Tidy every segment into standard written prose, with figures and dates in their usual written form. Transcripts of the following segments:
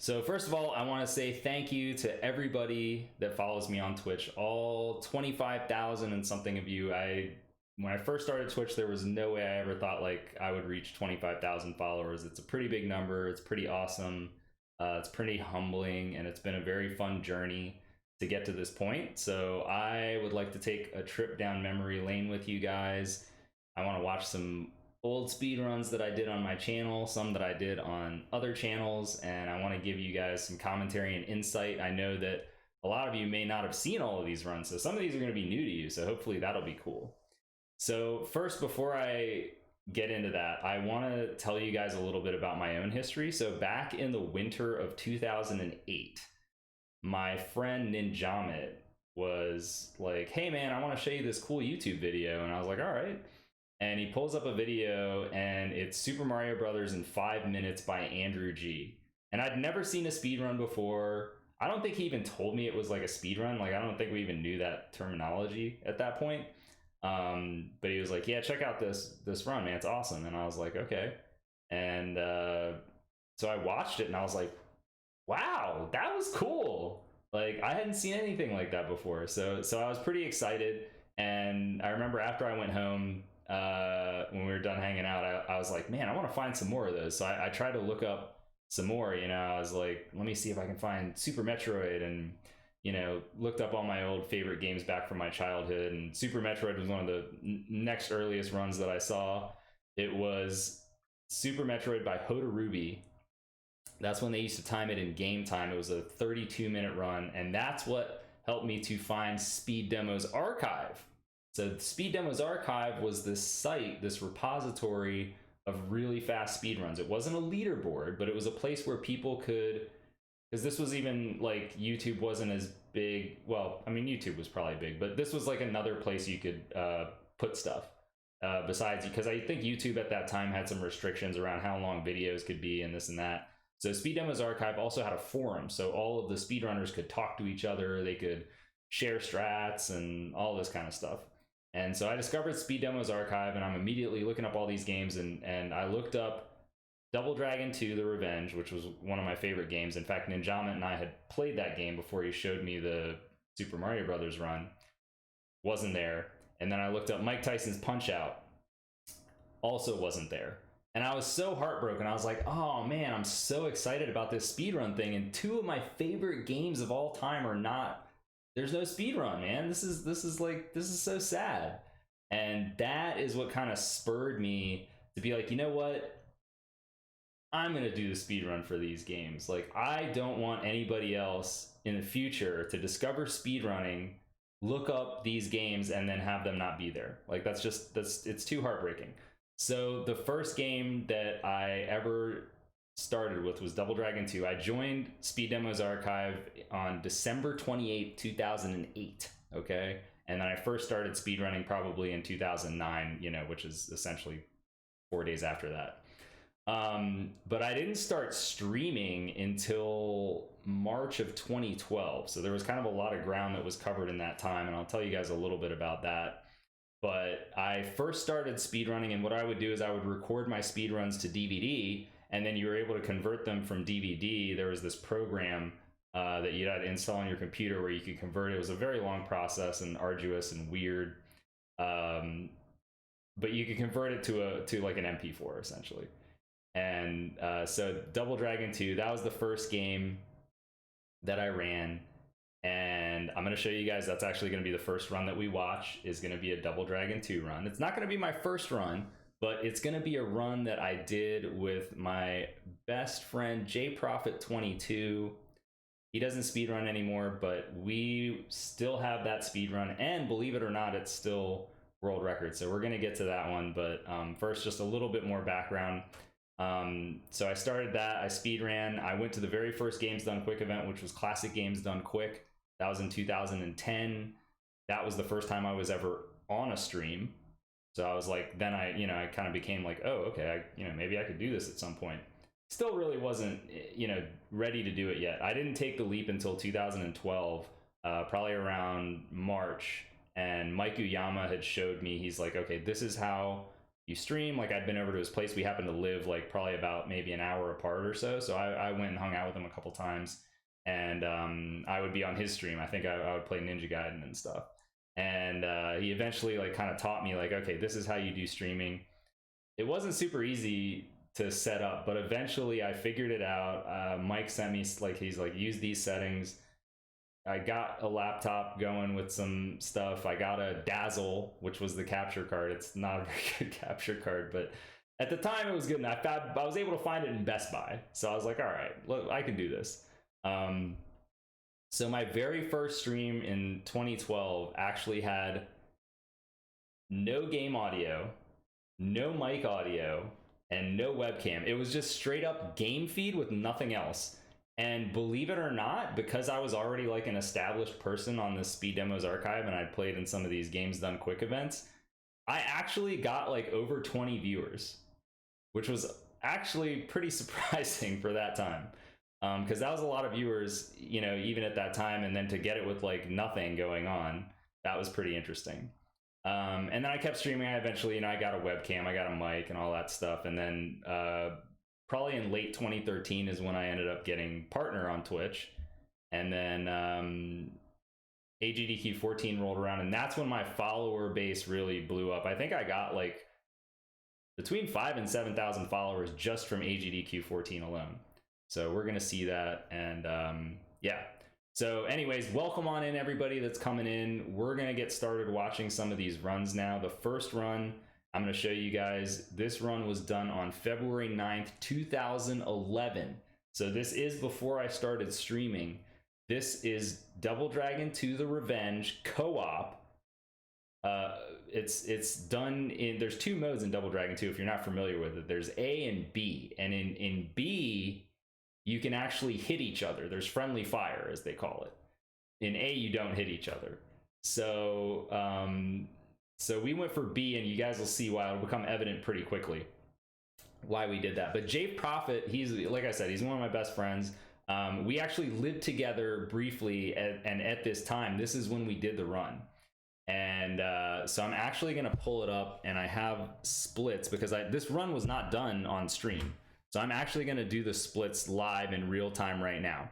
So first of all, I want to say thank you to everybody that follows me on Twitch. All 25,000 and something of you. When I first started Twitch, there was no way I ever thought like I would reach 25,000 followers. It's a pretty big number. It's pretty awesome. It's pretty humbling, and it's been a very fun journey to get to this point. So I would like to take a trip down memory lane with you guys. I want to watch some old speedruns that I did on my channel, some that I did on other channels, and I want to give you guys some commentary and insight. I know that a lot of you may not have seen all of these runs, so some of these are going to be new to you, so hopefully that'll be cool. So first, before I get into that, I want to tell you guys a little bit about my own history. So back in the winter of 2008, my friend Ninjamit was like, hey man, I want to show you this cool YouTube video. And I was like, all right. And he pulls up a video, and it's Super Mario Brothers in 5 minutes by Andrew G. And I'd never seen a speedrun before. I don't think he even told me it was like a speedrun. Like, I don't think we even knew that terminology at that point. But he was like, yeah, check out this run, man, it's awesome. And I was like, okay. And so I watched it, and I was like, wow, that was cool. Like, I hadn't seen anything like that before. So I was pretty excited. And I remember after I went home, when we were done hanging out, I was like, man, I want to find some more of those. So I tried to look up some more. I was like, let me see if I can find Super Metroid, and looked up all my old favorite games back from my childhood. And Super Metroid was one of the next earliest runs that I saw. It was Super Metroid by Hotarubi. That's when they used to time it in game time. It was a 32-minute run, and that's what helped me to find Speed Demo's archive. So Speed Demo's archive was this site, this repository of really fast speedruns. It wasn't a leaderboard, but it was a place where people could, because this was even like YouTube wasn't as big. Well, I mean, YouTube was probably big, but this was like another place you could put stuff besides, because I think YouTube at that time had some restrictions around how long videos could be and this and that. So Speed Demo's archive also had a forum, so all of the speedrunners could talk to each other. They could share strats and all this kind of stuff. And so I discovered Speed Demo's archive, and I'm immediately looking up all these games, and I looked up Double Dragon 2 The Revenge, which was one of my favorite games. In fact, Ninjamit and I had played that game before he showed me the Super Mario Brothers run. Wasn't there. And then I looked up Mike Tyson's Punch-Out. Also wasn't there. And I was so heartbroken. I was like, oh man, I'm so excited about this speedrun thing, and two of my favorite games of all time are not. There's no speedrun, man. This is so sad. And that is what kind of spurred me to be like, you know what? I'm going to do the speedrun for these games. Like, I don't want anybody else in the future to discover speedrunning, look up these games, and then have them not be there. Like, it's too heartbreaking. So the first game that I ever started with was Double Dragon 2. I joined Speed Demo's archive on December 28, 2008, okay? And then I first started speedrunning probably in 2009, which is essentially 4 days after that. But I didn't start streaming until March of 2012. So there was kind of a lot of ground that was covered in that time, and I'll tell you guys a little bit about that. But I first started speedrunning, and what I would do is I would record my speedruns to DVD, and then you were able to convert them from DVD. There was this program that you had to install on your computer where you could convert it. It was a very long process and arduous and weird, but you could convert it to like an MP4 essentially. And so Double Dragon 2, that was the first game that I ran. And I'm going to show you guys, that's actually going to be the first run that we watch, is going to be a Double Dragon 2 run. It's not going to be my first run, but it's going to be a run that I did with my best friend, JProfit22. He doesn't speedrun anymore, but we still have that speedrun, and believe it or not, it's still world record. So we're going to get to that one, but first, just a little bit more background. So I started that, I speedran. I went to the very first Games Done Quick event, which was Classic Games Done Quick. That was in 2010. That was the first time I was ever on a stream. So I was like, then I kind of became like, oh, okay, maybe I could do this at some point. Still really wasn't, ready to do it yet. I didn't take the leap until 2012, probably around March. And Mike Uyama had showed me, he's like, okay, this is how you stream. Like I'd been over to his place. We happened to live like probably about maybe an hour apart or so. So I went and hung out with him a couple times, and I would be on his stream. I think I would play Ninja Gaiden and stuff. And he eventually like kind of taught me like, okay, this is how you do streaming. It wasn't super easy to set up, but eventually I figured it out. Mike sent me like, he's like, use these settings. I got a laptop going with some stuff. I got a Dazzle, which was the capture card. It's not a very good capture card, but at the time it was good enough. I was able to find it in Best Buy. So I was like, all right, look, I can do this. So my very first stream in 2012 actually had no game audio, no mic audio, and no webcam. It was just straight up game feed with nothing else. And believe it or not, because I was already like an established person on the Speed Demos archive and I'd played in some of these games done quick events, I actually got like over 20 viewers, which was actually pretty surprising for that time. Because that was a lot of viewers, you know, even at that time, and then to get it with like nothing going on, that was pretty interesting. And then I kept streaming. I eventually, you know, I got a webcam, I got a mic and all that stuff. And then probably in late 2013 is when I ended up getting partner on Twitch. And then AGDQ 14 rolled around, and that's when my follower base really blew up. I think I got like between 5,000 and 7,000 followers just from AGDQ 14 alone. So we're gonna see that, and yeah. So anyways, welcome on in everybody that's coming in. We're gonna get started watching some of these runs now. The first run I'm gonna show you guys, this run was done on February 9th, 2011. So this is before I started streaming. This is Double Dragon 2: The Revenge co-op. It's done in, there's two modes in Double Dragon 2 if you're not familiar with it. There's A and B, and in B, you can actually hit each other. There's friendly fire, as they call it. In A, you don't hit each other. So, so we went for B, and you guys will see why. It'll become evident pretty quickly why we did that. But Jave Prophet, he's, like I said, he's one of my best friends. We actually lived together briefly, and at this time, this is when we did the run. And so I'm actually gonna pull it up, and I have splits because this run was not done on stream. So I'm actually gonna do the splits live in real time right now.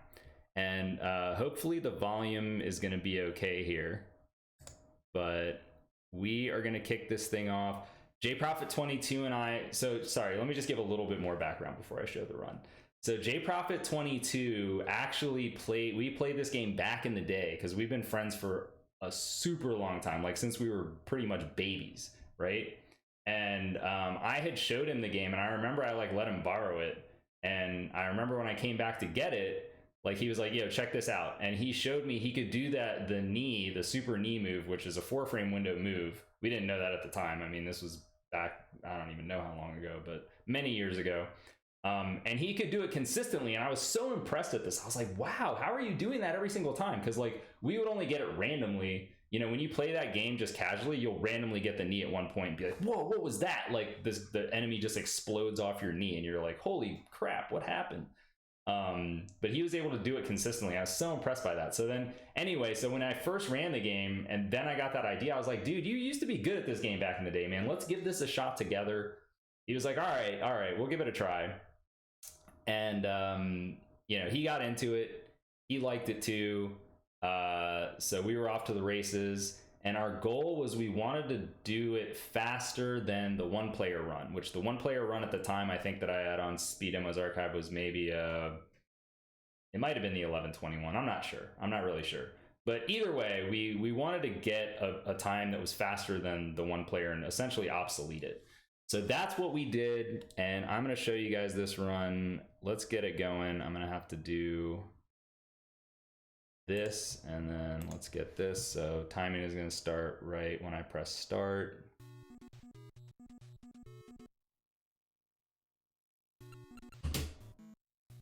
And hopefully the volume is gonna be okay here. But we are gonna kick this thing off. JProfit22 and I, so sorry, let me just give a little bit more background before I show the run. So JProfit22 actually we played this game back in the day because we've been friends for a super long time, like since we were pretty much babies, right? And I had showed him the game, and I remember I like let him borrow it. And I remember when I came back to get it, like he was like, yo, check this out. And he showed me he could do that, the super knee move, which is a 4-frame window move. We didn't know that at the time. I mean, this was back, I don't even know how long ago, but many years ago. And he could do it consistently, and I was so impressed at this. I was like, wow, how are you doing that every single time? Because like we would only get it randomly. You know, when you play that game just casually, you'll randomly get the knee at one point and be like, whoa, what was that? Like the enemy just explodes off your knee, and you're like, holy crap, what happened? But he was able to do it consistently. I was so impressed by that. So then anyway, so when I first ran the game and then I got that idea, I was like, dude, you used to be good at this game back in the day, man. Let's give this a shot together. He was like, all right, we'll give it a try. And you know, he got into it, he liked it too. So we were off to the races, and our goal was we wanted to do it faster than the 1-player run, which the 1-player run at the time I think that I had on Speed Demos Archive was maybe it might have been the 11:21. I'm not sure, I'm not really sure, but either way we wanted to get a time that was faster than the 1-player and essentially obsolete it. So that's what we did, and I'm going to show you guys this run. Let's get it going. I'm going to have to do this, and then let's get this. So timing is going to start right when I press start.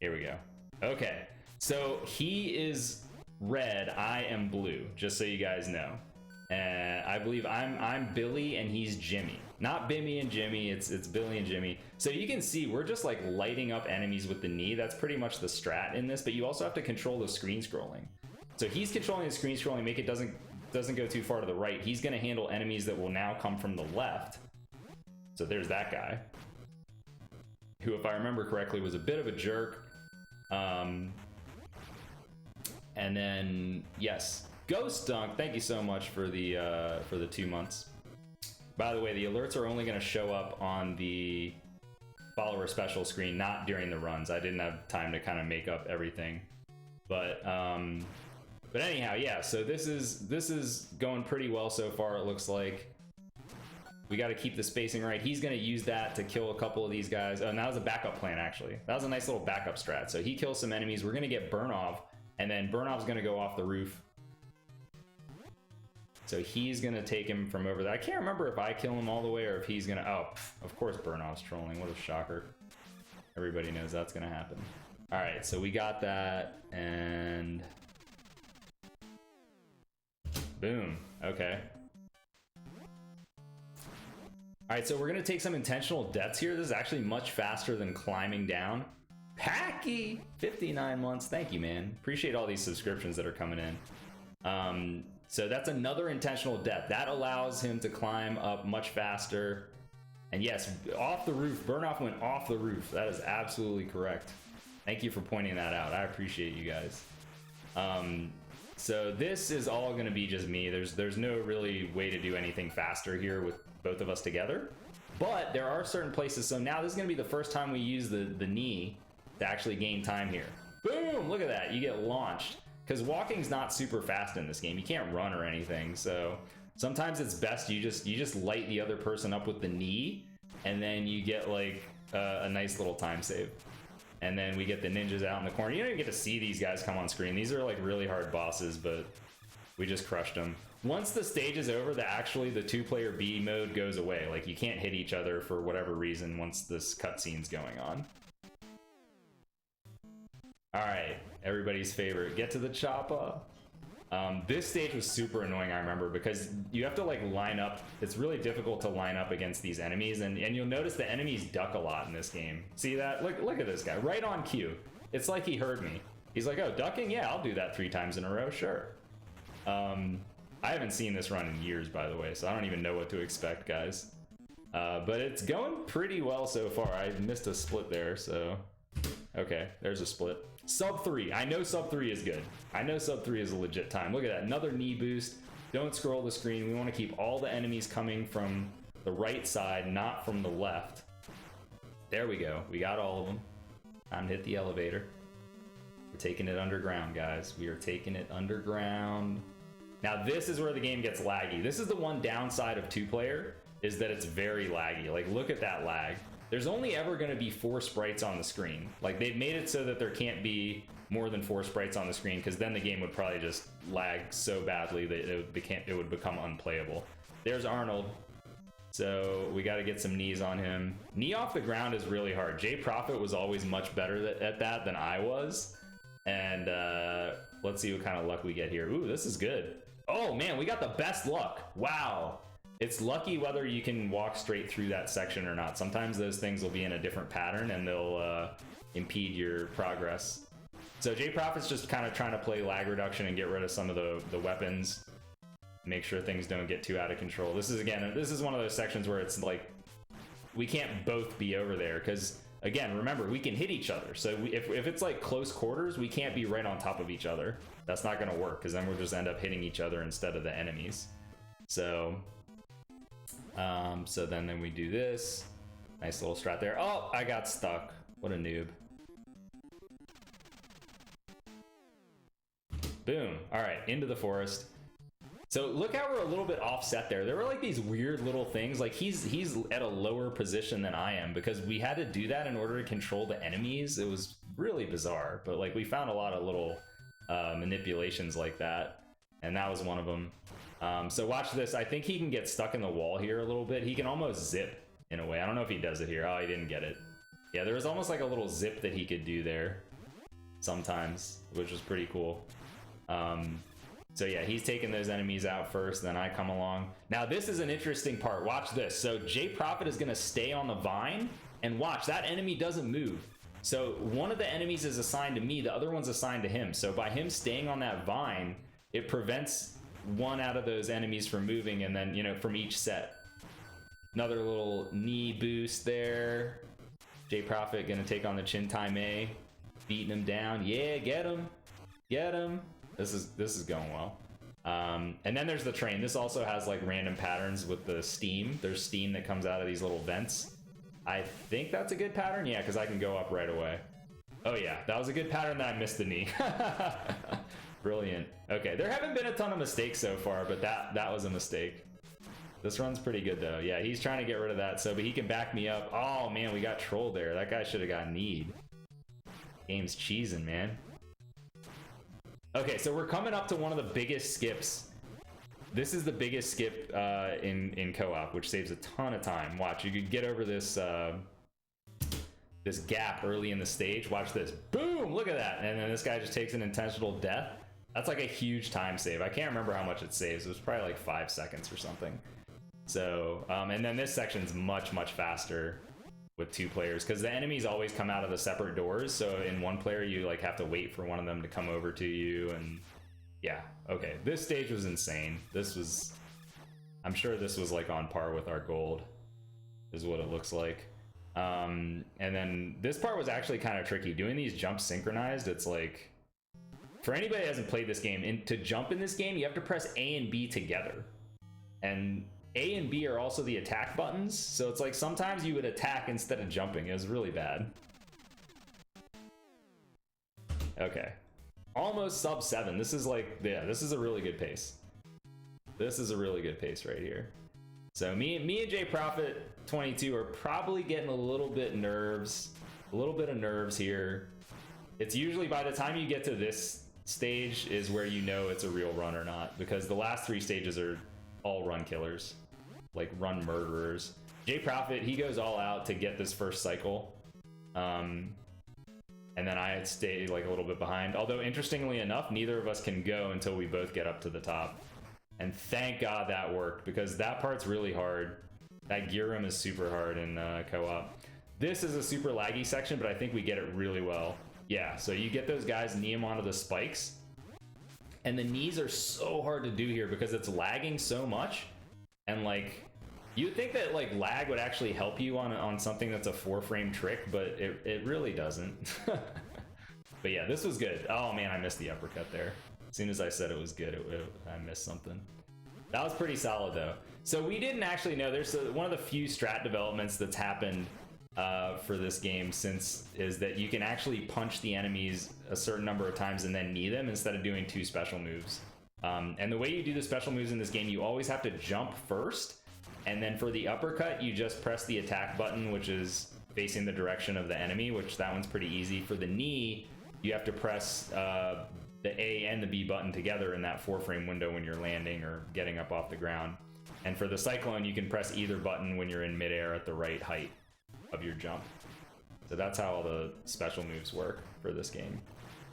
Here we go. Okay, so he is red, I am blue, just so you guys know. And I believe I'm Billy and he's Jimmy. Not Bimmy and Jimmy, it's Billy and Jimmy. So you can see we're just like lighting up enemies with the knee. That's pretty much the strat in this, but you also have to control the screen scrolling. So he's controlling the screen scrolling, make it doesn't go too far to the right. He's gonna handle enemies that will now come from the left. So there's that guy, who, if I remember correctly, was a bit of a jerk. And then, yes, Ghost Dunk, thank you so much for the 2 months. By the way, the alerts are only going to show up on the follower special screen, not during the runs. I didn't have time to kind of make up everything. But anyhow, yeah, so this is going pretty well so far, it looks like. We got to keep the spacing right. He's going to use that to kill a couple of these guys. Oh, and that was a backup plan, actually. That was a nice little backup strat. So he kills some enemies. We're going to get Burnov, and then Burnov's going to go off the roof. So he's going to take him from over there. I can't remember if I kill him all the way or if he's going to... Oh, of course Burnov's trolling. What a shocker. Everybody knows that's going to happen. All right, so we got that, and... Boom. Okay. All right, so we're going to take some intentional deaths here. This is actually much faster than climbing down. Packy, 59 months. Thank you, man. Appreciate all these subscriptions that are coming in. So that's another intentional death. That allows him to climb up much faster. And yes, off the roof. Burnoff went off the roof. That is absolutely correct. Thank you for pointing that out. I appreciate you guys. So this is all going to be just me. There's no really way to do anything faster here with both of us together. But there are certain places. So now this is going to be the first time we use the knee to actually gain time here. Boom! Look at that. You get launched. Because walking's not super fast in this game. You can't run or anything. So sometimes it's best you just light the other person up with the knee, and then you get like a nice little time save. And then we get the ninjas out in the corner. You don't even get to see these guys come on screen. These are like really hard bosses, but we just crushed them. Once the stage is over, the two-player B mode goes away. Like, you can't hit each other for whatever reason once this cutscene's going on. All right, everybody's favorite. Get to the chopper. This stage was super annoying, I remember, because you have to like line up. It's really difficult to line up against these enemies, and you'll notice the enemies duck a lot in this game. See that? Look at this guy, right on cue. It's like he heard me. He's like, oh, ducking? Yeah, I'll do that 3 times in a row, sure. I haven't seen this run in years, by the way, so I don't even know what to expect, guys. But it's going pretty well so far. I missed a split there, so... Okay, there's a split. Sub 3. I know sub 3 is good. I know sub 3 is a legit time. Look at that. Another knee boost. Don't scroll the screen. We want to keep all the enemies coming from the right side, not from the left. There we go. We got all of them. Time to hit the elevator. We're taking it underground, guys. We are taking it underground. Now, this is where the game gets laggy. This is the one downside of 2-player, is that it's very laggy. Like, look at that lag. There's only ever going to be 4 sprites on the screen. Like, they've made it so that there can't be more than 4 sprites on the screen, because then the game would probably just lag so badly that it would become unplayable. There's Arnold. So we got to get some knees on him. Knee off the ground is really hard. Jay Prophet was always much better at that than I was. And let's see what kind of luck we get here. Ooh, this is good. Oh man, we got the best luck. Wow. It's lucky whether you can walk straight through that section or not. Sometimes those things will be in a different pattern and they'll impede your progress. So Jay Prophet's just kind of trying to play lag reduction and get rid of some of the weapons. Make sure things don't get too out of control. This is one of those sections where it's like, we can't both be over there because, again, remember, we can hit each other. So if it's like close quarters, we can't be right on top of each other. That's not going to work because then we'll just end up hitting each other instead of the enemies. So then we do this. Nice little strat there. Oh, I got stuck. What a noob. Boom. All right, into the forest. So look how we're a little bit offset there. There were like these weird little things. Like he's at a lower position than I am because we had to do that in order to control the enemies. It was really bizarre, but like we found a lot of little manipulations like that, and that was one of them. So watch this. I think he can get stuck in the wall here a little bit. He can almost zip in a way. I don't know if he does it here. Oh, he didn't get it. Yeah, there was almost like a little zip that he could do there sometimes, which was pretty cool. So yeah, he's taking those enemies out first, then I come along. Now this is an interesting part. Watch this. So Jay Prophet is gonna stay on the vine, and watch, that enemy doesn't move. So one of the enemies is assigned to me, the other one's assigned to him. So by him staying on that vine, it prevents one out of those enemies from moving, and then, you know, from each set. Another little knee boost there. J Prophet gonna take on the Chintai Mei, beating him down. Yeah, get him, get him. This is going well. And then there's the train. This also has like random patterns with the steam. There's steam that comes out of these little vents. I think that's a good pattern. Yeah, because I can go up right away. Oh yeah, that was a good pattern that I missed the knee. Brilliant. Okay, there haven't been a ton of mistakes so far, but that was a mistake. This run's pretty good though. Yeah, he's trying to get rid of that, so but he can back me up. Oh man, we got trolled there. That guy should have got kneed. Game's cheesing, man. Okay, so we're coming up to one of the biggest skips. This is the biggest skip in co-op, which saves a ton of time. Watch, you could get over this this gap early in the stage. Watch this. Boom! Look at that. And then this guy just takes an intentional death. That's like a huge time save. I can't remember how much it saves. It was probably like 5 seconds or something. So, and then this section's much, much faster with 2 players because the enemies always come out of the separate doors. So in 1 player, you like have to wait for one of them to come over to you. And yeah, okay. This stage was insane. This was, I'm sure this was like on par with our gold is what it looks like. And then this part was actually kind of tricky. Doing these jumps synchronized, it's like, for anybody that hasn't played this game, to jump in this game, you have to press A and B together. And A and B are also the attack buttons, so it's like sometimes you would attack instead of jumping. It was really bad. Okay. Almost sub 7. This is like, yeah, this is a really good pace. This is a really good pace right here. So me and J Prophet 22 are probably getting a little bit of nerves here. It's usually by the time you get to this stage is where you know it's a real run or not, because the last 3 stages are all run killers, like run murderers. J Prophet, he goes all out to get this first cycle, and then I stay like a little bit behind. Although interestingly enough, neither of us can go until we both get up to the top, and thank God that worked, because that part's really hard. That gear room is super hard in co-op. This is a super laggy section, but I think we get it really well. Yeah, so you get those guys, knee them onto the spikes, and the knees are so hard to do here because it's lagging so much. And like, you'd think that like lag would actually help you on something that's a 4-frame trick, but it really doesn't. But yeah, this was good. Oh man, I missed the uppercut there. As soon as I said it was good, I missed something. That was pretty solid though. So we didn't actually know, there's one of the few strat developments that's happened for this game since is that you can actually punch the enemies a certain number of times and then knee them instead of doing 2 special moves. And the way you do the special moves in this game, you always have to jump first, and then for the uppercut you just press the attack button, which is facing the direction of the enemy, which that one's pretty easy. For the knee, you have to press the A and the B button together in that 4-frame window when you're landing or getting up off the ground. And for the cyclone, you can press either button when you're in midair at the right height of your jump. So that's how all the special moves work for this game.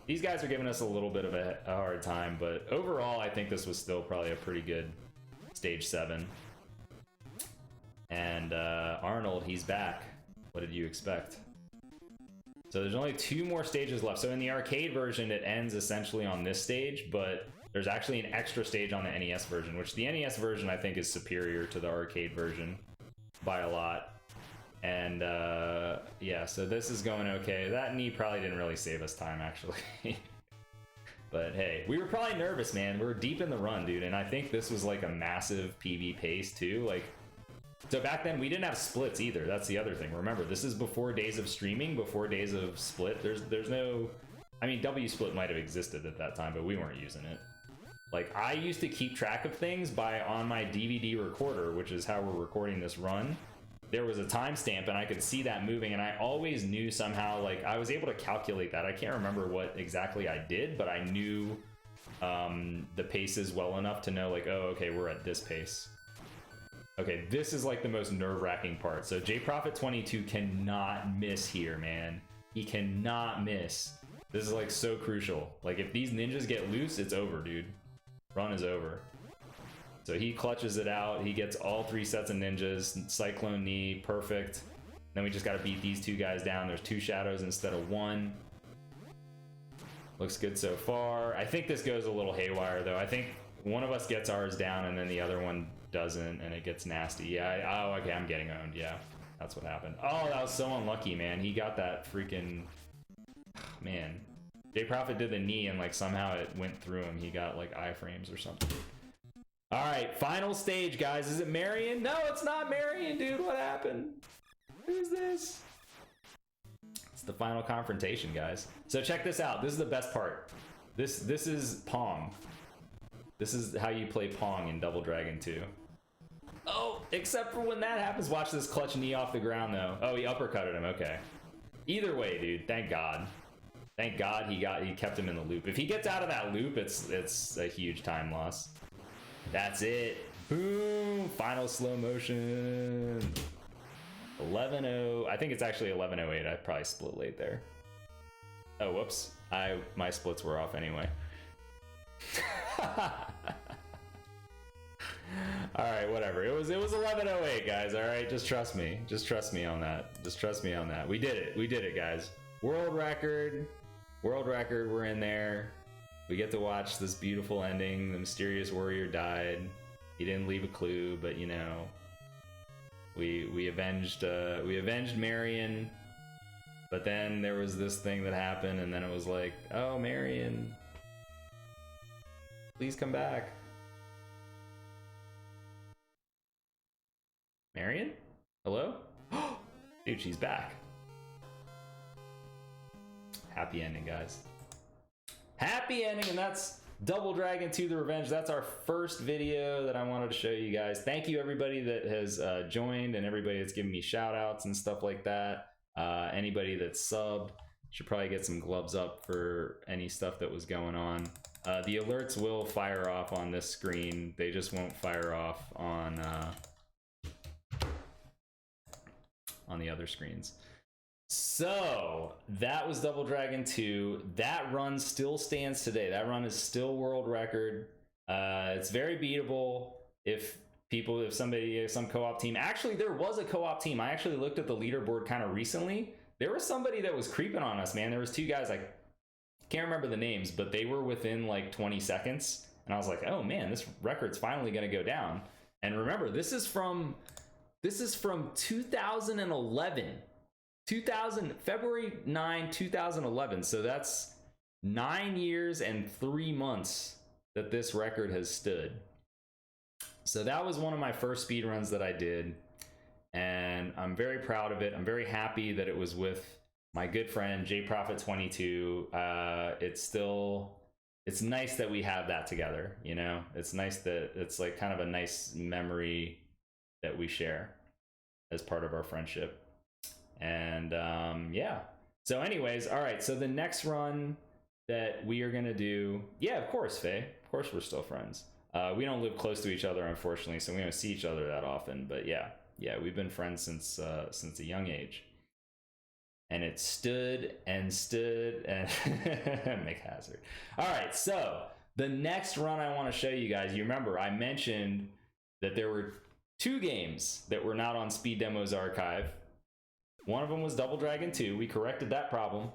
These guys are giving us a little bit of a hard time, but overall I think this was still probably a pretty good stage 7. And Arnold, he's back. What did you expect? So there's only 2 more stages left. So in the arcade version it ends essentially on this stage, but there's actually an extra stage on the NES version, which the NES version I think is superior to the arcade version by a lot. And yeah, so this is going okay. That knee probably didn't really save us time actually. But hey, we were probably nervous, man. We were deep in the run, dude, and I think this was like a massive PV pace too. Like, so back then we didn't have splits either. That's the other thing. Remember, this is before days of streaming, before days of split. There's no, I mean, W split might have existed at that time, but we weren't using it. Like, I used to keep track of things on my DVD recorder, which is how we're recording this run. There was a timestamp and I could see that moving, and I always knew somehow, like, I was able to calculate that. I can't remember what exactly I did, but I knew the paces well enough to know, like, oh, okay, we're at this pace. Okay, this is like the most nerve-wracking part. So J Prophet 22 cannot miss here, man. He cannot miss. This is like so crucial. Like, if these ninjas get loose, it's over, dude. Run is over. So he clutches it out. He gets all 3 sets of ninjas. Cyclone knee, perfect. Then we just got to beat these 2 guys down. There's 2 shadows instead of 1. Looks good so far. I think this goes a little haywire though. I think one of us gets ours down and then the other one doesn't, and it gets nasty. Yeah, oh, okay, I'm getting owned. Yeah, that's what happened. Oh, that was so unlucky, man. He got that freaking... Man. J-Prophet did the knee, and like somehow it went through him. He got like iframes or something. All right, final stage, guys. Is it Marion? No, it's not Marion, dude. What happened? Who's this? It's the final confrontation, guys. So check this out. This is the best part. This is Pong. This is how you play Pong in Double Dragon 2. Oh, except for when that happens. Watch this clutch knee off the ground, though. Oh, he uppercutted him. Okay. Either way, dude. Thank God. Thank God he kept him in the loop. If he gets out of that loop, it's a huge time loss. That's it. Boom. Final slow motion. 11:0. I think it's actually 11:08. I probably split late there. Oh, whoops. My splits were off anyway. All right, whatever. It was 11:08, guys. All right, just trust me. Just trust me on that. Just trust me on that. We did it. We did it, guys. World record. World record. We're in there. We get to watch this beautiful ending. The mysterious warrior died. He didn't leave a clue, but you know, we avenged Marion. But then there was this thing that happened, and then it was like, oh, Marion, please come back. Marion? Hello? Dude, she's back. Happy ending, guys. Happy ending, and that's Double Dragon 2 The Revenge. That's our first video that I wanted to show you guys. Thank you, everybody that has joined, and everybody that's given me shout outs and stuff like that. Anybody that's subbed should probably get some gloves up for any stuff that was going on. The alerts will fire off on this screen. They just won't fire off on the other screens. So that was Double Dragon 2. That run still stands today. That run is still world record. It's very beatable if some co-op team. Actually, there was a co-op team. I actually looked at the leaderboard kind of recently. There was somebody that was creeping on us, man. There was two guys, I can't remember the names, but they were within like 20 seconds. And I was like, oh man, this record's finally gonna go down. And remember, this is from 2011. February 9, 2011. So that's 9 years and 3 months that this record has stood. So that was one of my first speedruns that I did, and I'm very proud of it. I'm very happy that it was with my good friend JProfit22. It's nice that we have that together, you know? It's nice that it's like kind of a nice memory that we share as part of our friendship. And yeah, so anyways, all right, so the next run that we are gonna do, yeah, of course, Faye, of course we're still friends. We don't live close to each other, unfortunately, so we don't see each other that often, but yeah, we've been friends since a young age. And it stood and make hazard. All right, so the next run I want to show you guys, you remember I mentioned that there were 2 games that were not on Speed Demo's archive. One of them was Double Dragon 2. We corrected that problem.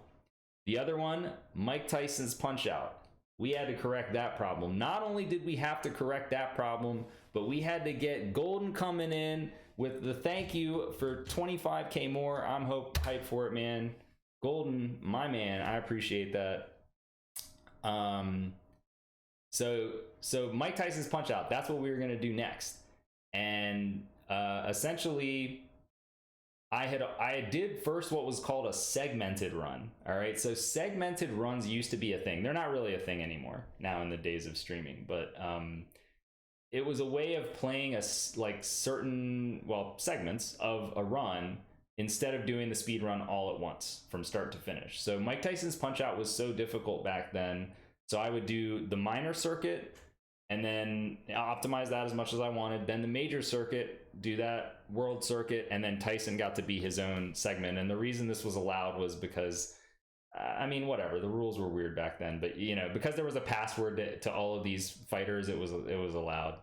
The other one, Mike Tyson's Punch-Out. We had to correct that problem. Not only did we have to correct that problem, but we had to get Golden coming in with the thank you for 25K more. I'm hyped for it, man. Golden, my man, I appreciate that. So Mike Tyson's Punch-Out, that's what we were gonna do next. And essentially, I did first what was called a segmented run. All right, so segmented runs used to be a thing. They're not really a thing anymore now in the days of streaming, but it was a way of playing certain segments of a run instead of doing the speed run all at once from start to finish. So Mike Tyson's Punch-Out was so difficult back then, so I would do the minor circuit and then optimize that as much as I wanted. Then the major circuit, do that world circuit, and then Tyson got to be his own segment. And the reason this was allowed was because, I mean, whatever, the rules were weird back then, but you know, because there was a password to all of these fighters, it was allowed.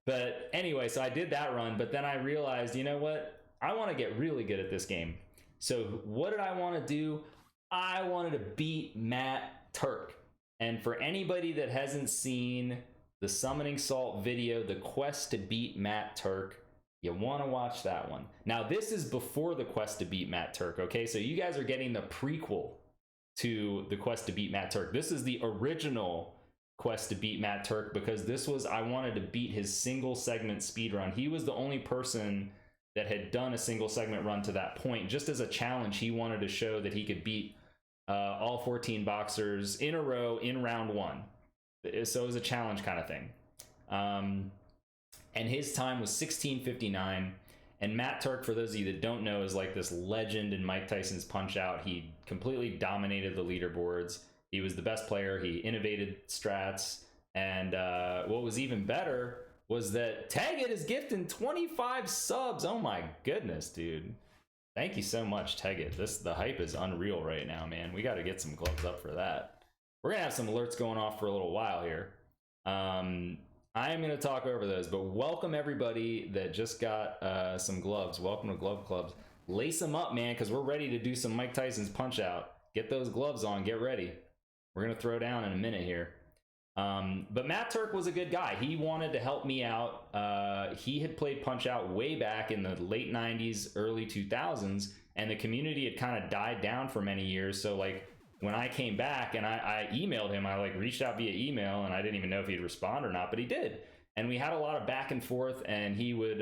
But anyway, so I did that run, but then I realized, you know what? I want to get really good at this game. So what did I want to do? I wanted to beat Turk. And for anybody that hasn't seen the Summoning Salt video, the quest to beat Matt Turk. You want to watch that one. Now, this is before the quest to beat Matt Turk, okay? So you guys are getting the prequel to the quest to beat Matt Turk. This is the original quest to beat Matt Turk, because this was, I wanted to beat his single segment speedrun. He was the only person that had done a single segment run to that point. Just as a challenge, he wanted to show that he could beat all 14 boxers in a row in round one. So it was a challenge kind of thing. And his time was 16:59. And Matt Turk, for those of you that don't know, is like this legend in Mike Tyson's Punch-Out. He completely dominated the leaderboards. He was the best player. He innovated strats. And what was even better was that Taggett is gifting 25 subs. Oh my goodness, dude. Thank you so much, Taggett. The hype is unreal right now, man. We got to get some gloves up for that. We're going to have some alerts going off for a little while here. I am going to talk over those, but welcome everybody that just got some gloves. Welcome to Glove Clubs. Lace them up, man, because we're ready to do some Mike Tyson's Punch-Out. Get those gloves on. Get ready. We're going to throw down in a minute here. But Matt Turk was a good guy. He wanted to help me out. He had played Punch-Out way back in the late 90s, early 2000s, and the community had kind of died down for many years. So, like, when I came back and I emailed him, I like reached out via email, and I didn't even know if he'd respond or not, but he did. And we had a lot of back and forth, and he would,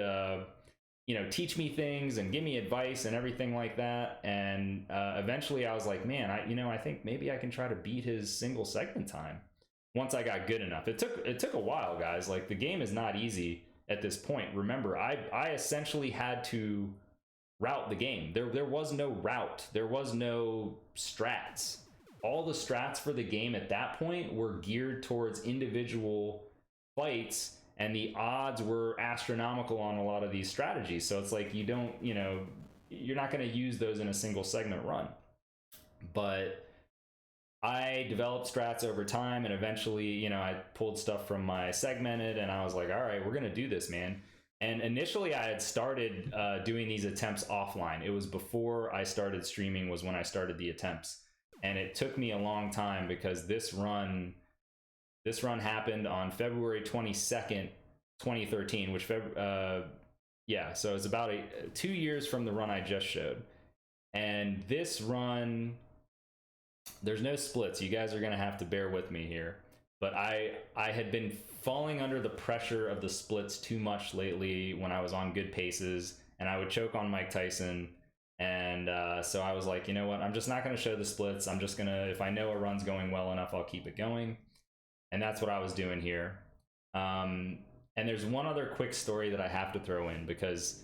you know, teach me things and give me advice and everything like that. And eventually I was like, man, I think maybe I can try to beat his single segment time once I got good enough. It took a while, guys. Like, the game is not easy at this point. Remember, I essentially had to route the game. There was no route. There was no strats. All the strats for the game at that point were geared towards individual fights, and the odds were astronomical on a lot of these strategies. So it's like, you're not going to use those in a single segment run. But I developed strats over time, and eventually, I pulled stuff from my segmented, and I was like, all right, we're going to do this, man. And initially I had started doing these attempts offline. It was before I started streaming was when I started the attempts. And it took me a long time, because this run happened on February 22nd, 2013, which, yeah, so it's about 2 years from the run I just showed. And this run, there's no splits. You guys are going to have to bear with me here. But I had been falling under the pressure of the splits too much lately when I was on good paces, and I would choke on Mike Tyson. And so I was like, you know what? I'm just not going to show the splits. I'm just going to, if I know a run's going well enough, I'll keep it going. And that's what I was doing here. And there's one other quick story that I have to throw in, because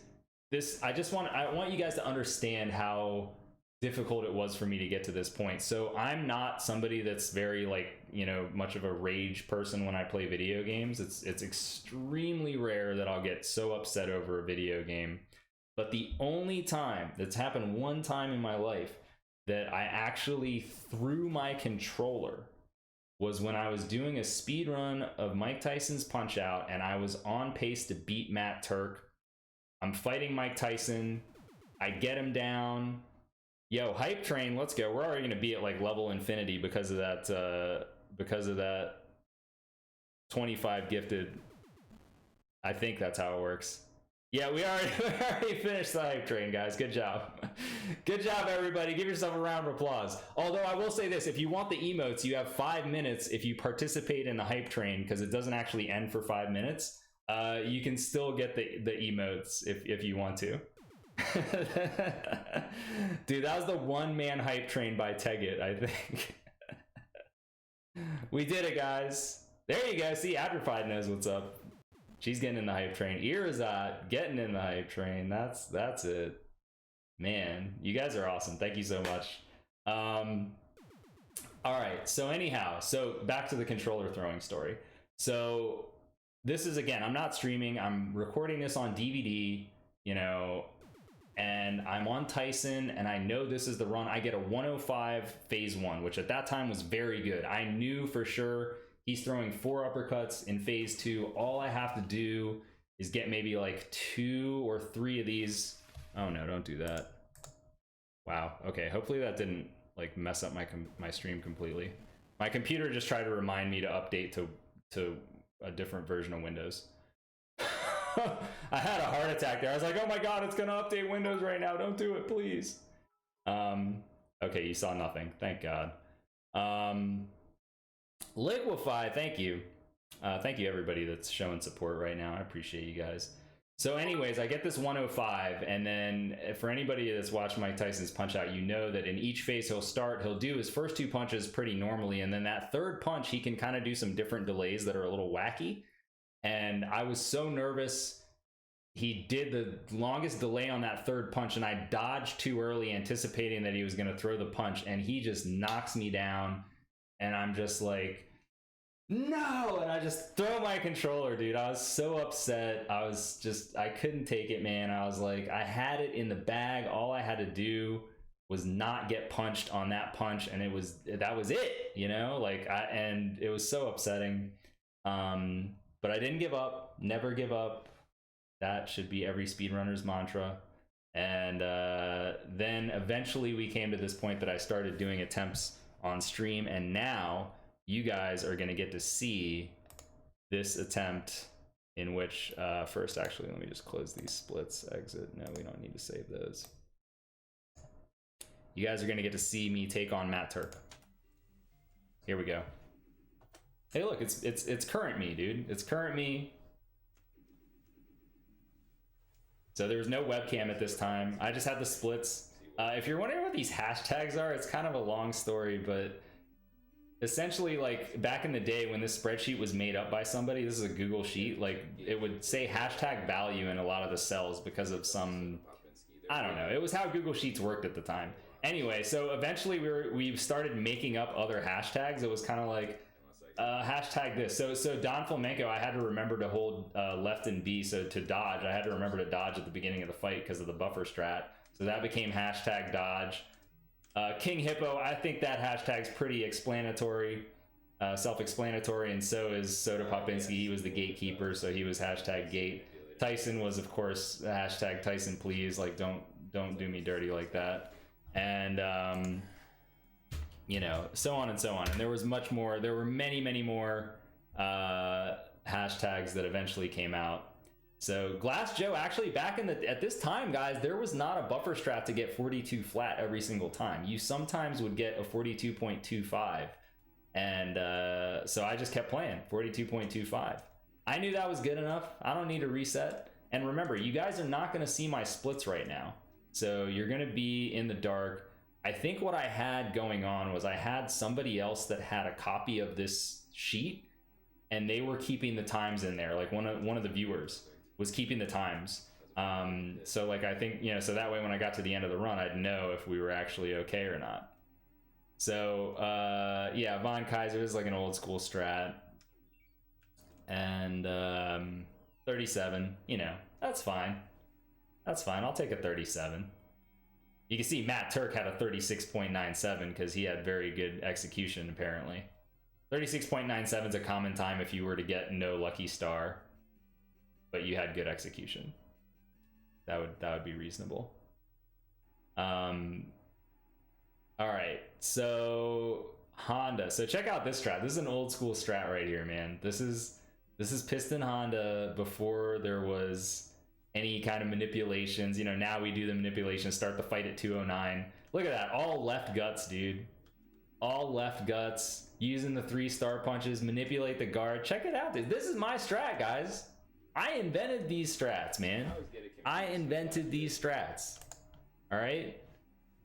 I want you guys to understand how difficult it was for me to get to this point. So I'm not somebody that's very, like, much of a rage person when I play video games. It's extremely rare that I'll get so upset over a video game. But the only time that's happened, one time in my life, that I actually threw my controller was when I was doing a speed run of Mike Tyson's Punch-Out, and I was on pace to beat Matt Turk. I'm fighting Mike Tyson. I get him down. Yo, hype train, let's go. We're already going to be at like level infinity because of that 25 gifted. I think that's how it works. Yeah, we already finished the hype train, guys. Good job. Good job, everybody. Give yourself a round of applause. Although I will say this, if you want the emotes, you have 5 minutes if you participate in the hype train, because it doesn't actually end for 5 minutes. You can still get the emotes if you want to. Dude, that was the one-man hype train by Taggett, I think. We did it, guys. There you go. See, Atrified knows what's up. She's getting in the hype train. Irazat getting in the hype train. That's it. Man, you guys are awesome. Thank you so much. All right. So anyhow, back to the controller throwing story. So this is, again, I'm not streaming. I'm recording this on DVD, and I'm on Tyson, and I know this is the run. I get a 105 phase 1, which at that time was very good. I knew for sure he's throwing 4 uppercuts in phase 2. All I have to do is get maybe like 2 or 3 of these. Oh no, don't do that. Wow. Okay, hopefully that didn't like mess up my stream completely. My computer just tried to remind me to update to a different version of Windows. I had a heart attack there. I was like, oh my god, it's gonna update Windows right now. Don't do it, please. Okay, you saw nothing. Thank God. Liquify, thank you. Thank you everybody that's showing support right now. I appreciate you guys. So anyways, I get this 105, and then for anybody that's watched Mike Tyson's Punch Out, you know that in each phase he'll do his first 2 punches pretty normally, and then that third punch he can kind of do some different delays that are a little wacky. And I was so nervous. He did the longest delay on that third punch, and I dodged too early, anticipating that he was going to throw the punch, and he just knocks me down, and I'm just like, no, and I just throw my controller, dude. I was so upset. I couldn't take it, man. I was like, I had it in the bag. All I had to do was not get punched on that punch, and that was it, you know? Like, and it was so upsetting. But I didn't give up. Never give up. That should be every speedrunner's mantra. And then eventually we came to this point that I started doing attempts on stream, and now you guys are going to get to see this attempt in which, first, actually, let me just close these splits, exit. No, we don't need to save those. You guys are going to get to see me take on Matt Turk. Here we go. Hey, look, it's current me, dude. It's current me. So there was no webcam at this time. I just had the splits. If you're wondering what these hashtags are, it's kind of a long story, but essentially, like, back in the day when this spreadsheet was made up by somebody, this is a Google sheet, like, it would say hashtag value in a lot of the cells because of some, I don't know, it was how Google Sheets worked at the time. Anyway, so eventually we started making up other hashtags. It was kind of like, hashtag this. So Don Flamenco, I had to remember to hold left and B, so to dodge, I had to remember to dodge at the beginning of the fight because of the buffer strat. So that became hashtag dodge. King Hippo, I think that hashtag's pretty explanatory, self-explanatory, and so is Soda Popinski. He was the gatekeeper, so he was hashtag gate. Tyson was, of course, hashtag Tyson please, like, don't do me dirty like that. And you know, so on and so on. And there was much more. There were many more hashtags that eventually came out. So Glass Joe, actually, back in at this time, guys, there was not a buffer strat to get 42 flat every single time. You sometimes would get a 42.25, and so I just kept playing 42.25. I knew that was good enough. I don't need to reset. And remember, you guys are not going to see my splits right now, so you're going to be in the dark. I think what I had going on was I had somebody else that had a copy of this sheet, and they were keeping the times in there. Like one of the viewers was keeping the times. So like, I think, you know, so that way when I got to the end of the run, I'd know if we were actually okay or not. So yeah, Von Kaiser is like an old school strat. And 37, you know, that's fine. That's fine. I'll take a 37. You can see Matt Turk had a 36.97 because he had very good execution, apparently. 36.97 is a common time if you were to get no lucky star, but you had good execution. That would be reasonable. All right, so Honda. So check out this strat. This is an old school strat right here, man. This is Piston Honda before there was any kind of manipulations. You know, now we do the manipulations, start the fight at 209. Look at that, all left guts, dude. All left guts, using the 3-star punches, manipulate the guard. Check it out, dude. This is my strat, guys. I invented these strats, man. I invented these strats. All right?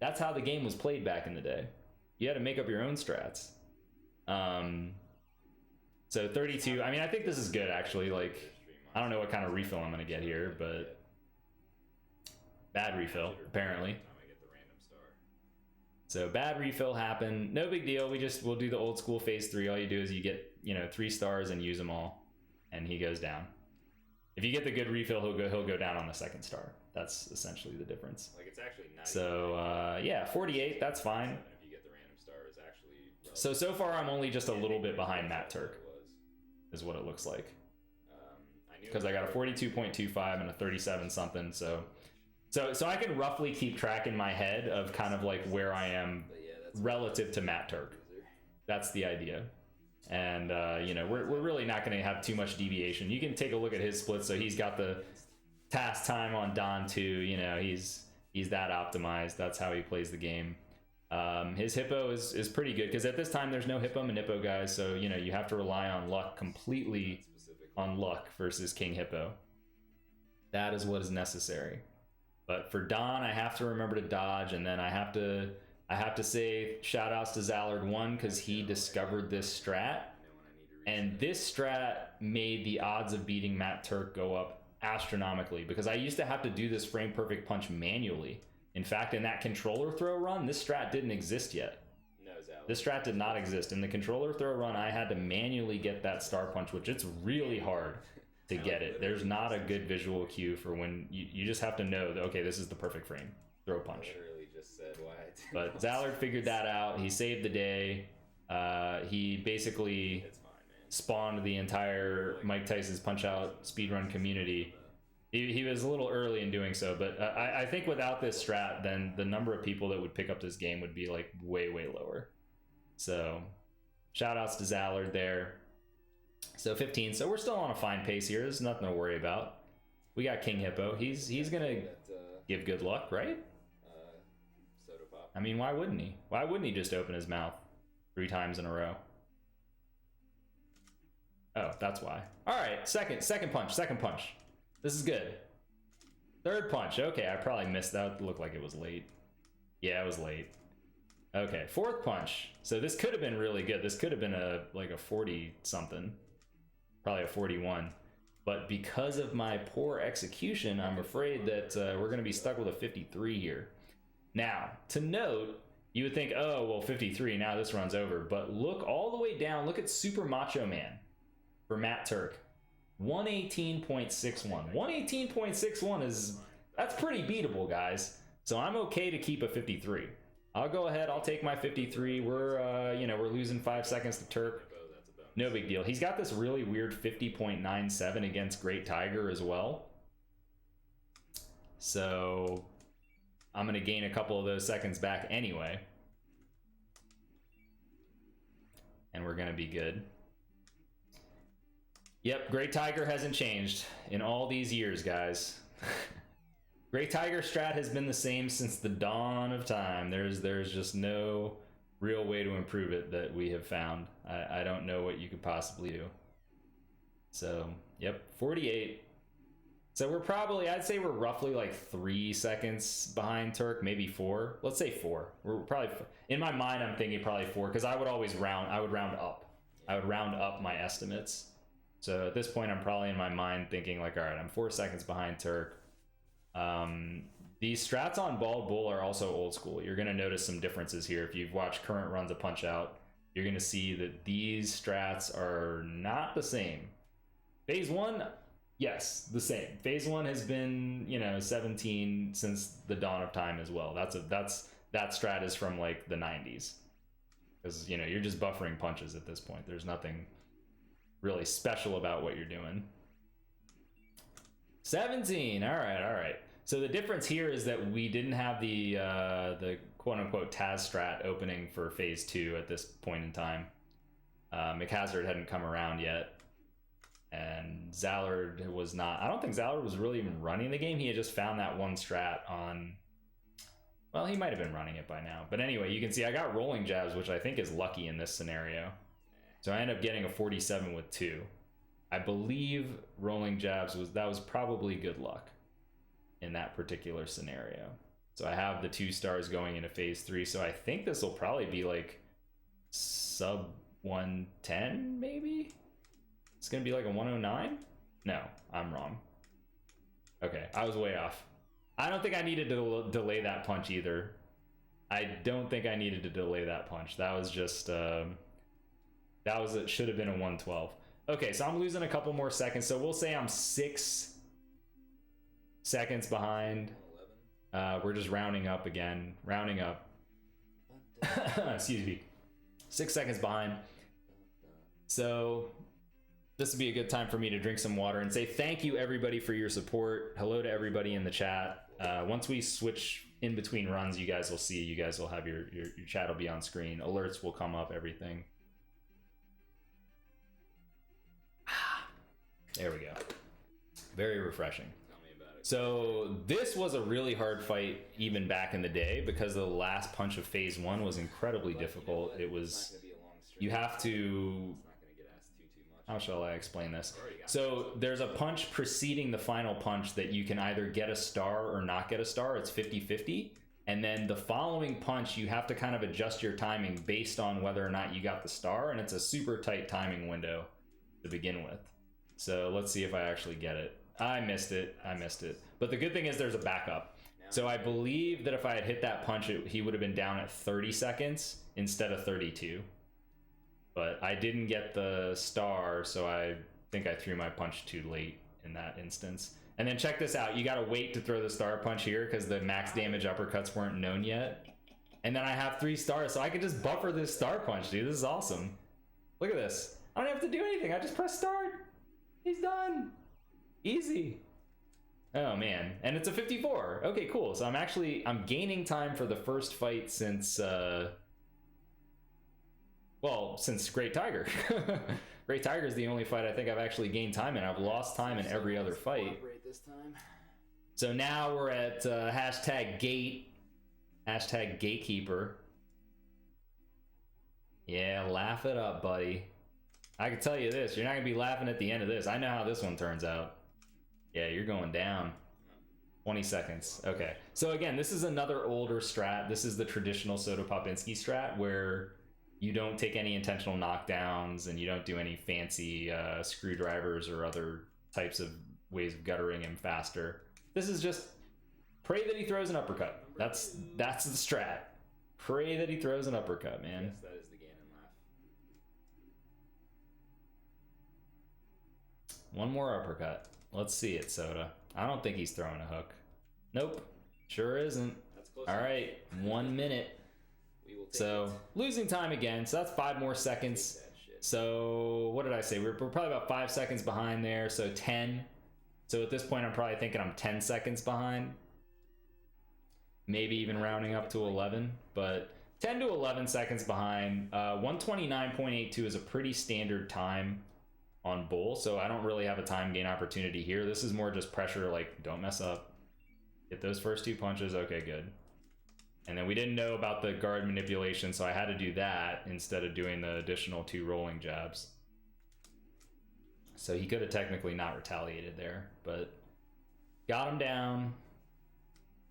That's how the game was played back in the day. You had to make up your own strats. So 32, I mean, I think this is good, actually. Like, I don't know what kind of refill I'm gonna get here, but bad refill, apparently. So bad refill happened. No big deal. We'll do the old school phase 3. All you do is you get, you know, 3 stars and use them all, and he goes down. If you get the good refill, he'll go down on the 2nd star. That's essentially the difference. Like, it's actually not. So yeah, 48. That's fine. If you get the random star, is actually. So far I'm only just a little bit behind Matt Turk. Is what it looks like. Because I got a 42.25 and a 37 something, so I can roughly keep track in my head of kind of like where I am relative to Matt Turk. That's the idea. And you know, we're really not going to have too much deviation. You can take a look at his splits. So he's got the task time on Don too. You know, he's that optimized. That's how he plays the game. His hippo is pretty good because at this time there's no hippo manippo guys, so you know you have to rely on luck, completely on luck versus King Hippo. That is what is necessary. But for Don, I have to remember to dodge, and then I have to say shout outs to Zallard1 because he discovered this strat, and this strat made the odds of beating Matt Turk go up astronomically because I used to have to do this frame perfect punch manually. In fact, in that controller throw run, this strat didn't exist yet. No, this strat did not exist. In the controller throw run, I had to manually get that star punch, which it's really hard to get it. There's not a good visual cue for when you just have to know that, okay, this is the perfect frame. Throw punch. I literally just said why I didn't. But Zallard figured that out. He saved the day. He basically spawned the entire Mike Tyson's Punch-Out speedrun community. He was a little early in doing so, but I think without this strat, then the number of people that would pick up this game would be like way lower. So shout outs to Zallard there. So 15, so we're still on a fine pace here. There's nothing to worry about. We got King Hippo. He's gonna give good luck, right? Soda pop. I mean, why wouldn't he? Why wouldn't he just open his mouth 3 times in a row? Oh, that's why. All right, second punch. This is good. Third punch. Okay, I probably missed that. It looked like it was late. Yeah, it was late. Okay, fourth punch. So this could have been really good. This could have been like a 40 something. Probably a 41. But because of my poor execution, I'm afraid that we're going to be stuck with a 53 here. Now, to note, you would think, oh, well, 53, now this runs over. But look all the way down. Look at Super Macho Man for Matt Turk. 118.61. 118.61 that's pretty beatable, guys. So I'm okay to keep a 53. I'll go ahead, I'll take my 53. We're we're losing 5 seconds to Turk. No big deal. He's got this really weird 50.97 against Great Tiger as well. So I'm gonna gain a couple of those seconds back anyway. And we're gonna be good. Yep, Great Tiger hasn't changed in all these years, guys. Great Tiger strat has been the same since the dawn of time. There's just no real way to improve it that we have found. I don't know what you could possibly do. So, yep, 48. So we're probably, I'd say we're roughly like 3 seconds behind Turk, maybe 4. Let's say 4. We're probably, in my mind, I'm thinking probably 4 because I would always round up. I would round up my estimates. So at this point, I'm probably in my mind thinking like, all right, I'm 4 seconds behind Turk. These strats on Bald Bull are also old school. You're going to notice some differences here. If you've watched current runs of Punch-Out, you're going to see that these strats are not the same. Phase 1, yes, the same. Phase 1 has been, 17 since the dawn of time as well. That strat is from like the 90s. Because, you're just buffering punches at this point. There's nothing really special about what you're doing. 17. All right. So the difference here is that we didn't have the quote-unquote Taz strat opening for phase 2 at this point in time. McHazard hadn't come around yet, and Zallard was not. I don't think Zallard was really even running the game. He had just found that one strat on. Well, he might have been running it by now. But anyway, you can see I got rolling jabs, which I think is lucky in this scenario. So I end up getting a 47 with 2. I believe rolling jabs was probably good luck in that particular scenario. So I have the 2 stars going into phase 3. So I think this will probably be like sub 110, maybe? It's gonna be like a 109? No, I'm wrong. Okay, I was way off. I don't think I needed to delay that punch either. I don't think I needed to delay that punch. That was just it should have been a 112. Okay, so I'm losing a couple more seconds. So we'll say I'm 6 seconds behind. We're just rounding up again. Rounding up. Excuse me. 6 seconds behind. So this would be a good time for me to drink some water and say thank you everybody for your support. Hello to everybody in the chat. Once we switch in between runs, you guys will see. You guys will have your chat will be on screen. Alerts will come up, everything. There we go. Very refreshing. Tell me about it. So this was a really hard fight even back in the day because the last punch of phase 1 was incredibly difficult. It was, you have to, how shall I explain this? So there's a punch preceding the final punch that you can either get a star or not get a star. It's 50-50. And then the following punch, you have to kind of adjust your timing based on whether or not you got the star. And it's a super tight timing window to begin with. So let's see if I actually get it. I missed it. But the good thing is there's a backup. So I believe that if I had hit that punch, he would have been down at 30 seconds instead of 32. But I didn't get the star, so I think I threw my punch too late in that instance. And then check this out. You got to wait to throw the star punch here because the max damage uppercuts weren't known yet. And then I have 3 stars, so I can just buffer this star punch, dude. This is awesome. Look at this. I don't have to do anything. I just press start. He's done. Easy. Oh, man. And it's a 54. Okay, cool. So I'm gaining time for the first fight since, since Great Tiger. Great Tiger is the only fight I think I've actually gained time in. I've lost time in every other fight. So now we're at hashtag gate, hashtag gatekeeper. Yeah, laugh it up, buddy. I can tell you this, you're not gonna be laughing at the end of this. I know how this one turns out. Yeah, you're going down. 20 seconds. Okay. So again, this is another older strat. This is the traditional Soda Popinski strat where you don't take any intentional knockdowns and you don't do any fancy screwdrivers or other types of ways of guttering him faster. This is just pray that he throws an uppercut. That's the strat. Pray that he throws an uppercut, man. Yes, that is the Gaiden laugh. One more uppercut. Let's see it, Soda. I don't think he's throwing a hook. Nope. Sure isn't. That's close. All right, 1 minute. We will take So losing time again. So that's 5 more seconds. So what did I say? We're probably about 5 seconds behind there. So 10. So at this point, I'm probably thinking I'm 10 seconds behind. Maybe even rounding up to 11, but 10 to 11 seconds behind. 129.82 is a pretty standard time on Bull, so I don't really have a time gain opportunity here. This is more just pressure, like don't mess up. Get those first 2 punches. Okay, good. And then we didn't know about the guard manipulation, so I had to do that instead of doing the additional 2 rolling jabs. So he could have technically not retaliated there, but got him down.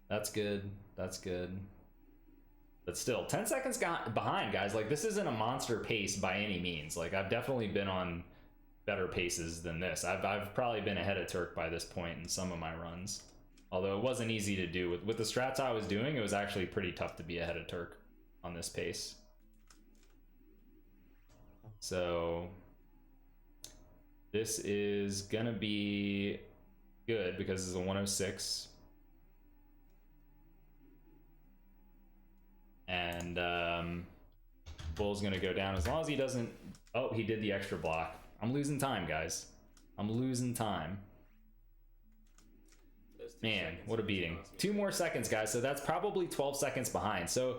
That's good. That's good. But still, 10 seconds behind, guys. Like, this isn't a monster pace by any means. Like, I've definitely been on better paces than this. I've probably been ahead of Turk by this point in some of my runs. Although it wasn't easy to do. With the strats I was doing, it was actually pretty tough to be ahead of Turk on this pace. So this is gonna be good because it's a 106. And Bull's gonna go down as long as he doesn't... Oh, he did the extra block. I'm losing time, guys. I'm losing time. Man, what a beating. 2 more seconds, guys. So that's probably 12 seconds behind. So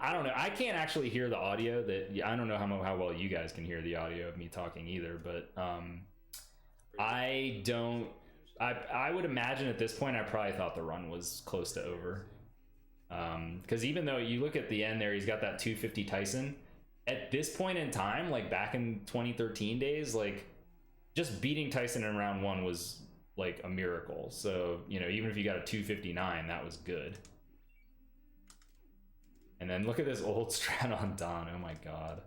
I don't know. I can't actually hear the audio. I don't know how well you guys can hear the audio of me talking either. But I would imagine at this point I probably thought the run was close to over. Because even though you look at the end there, he's got that 250 Tyson. At this point in time, like back in 2013 days, like just beating Tyson in round 1 was like a miracle. So, you know, even if you got a 259, that was good. And then look at this old strat on Don. Oh my god.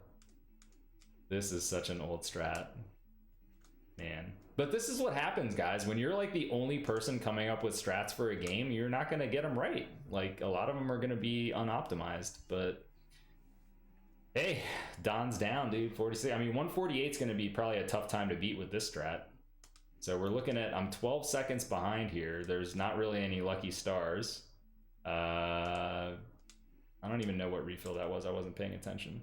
This is such an old strat. Man. But this is what happens, guys. When you're like the only person coming up with strats for a game, you're not going to get them right. Like, a lot of them are going to be unoptimized. But hey, Don's down, dude. 46. I mean, 148 is going to be probably a tough time to beat with this strat. So we're looking at, I'm 12 seconds behind here. There's not really any lucky stars. I don't even know what refill that was. I wasn't paying attention.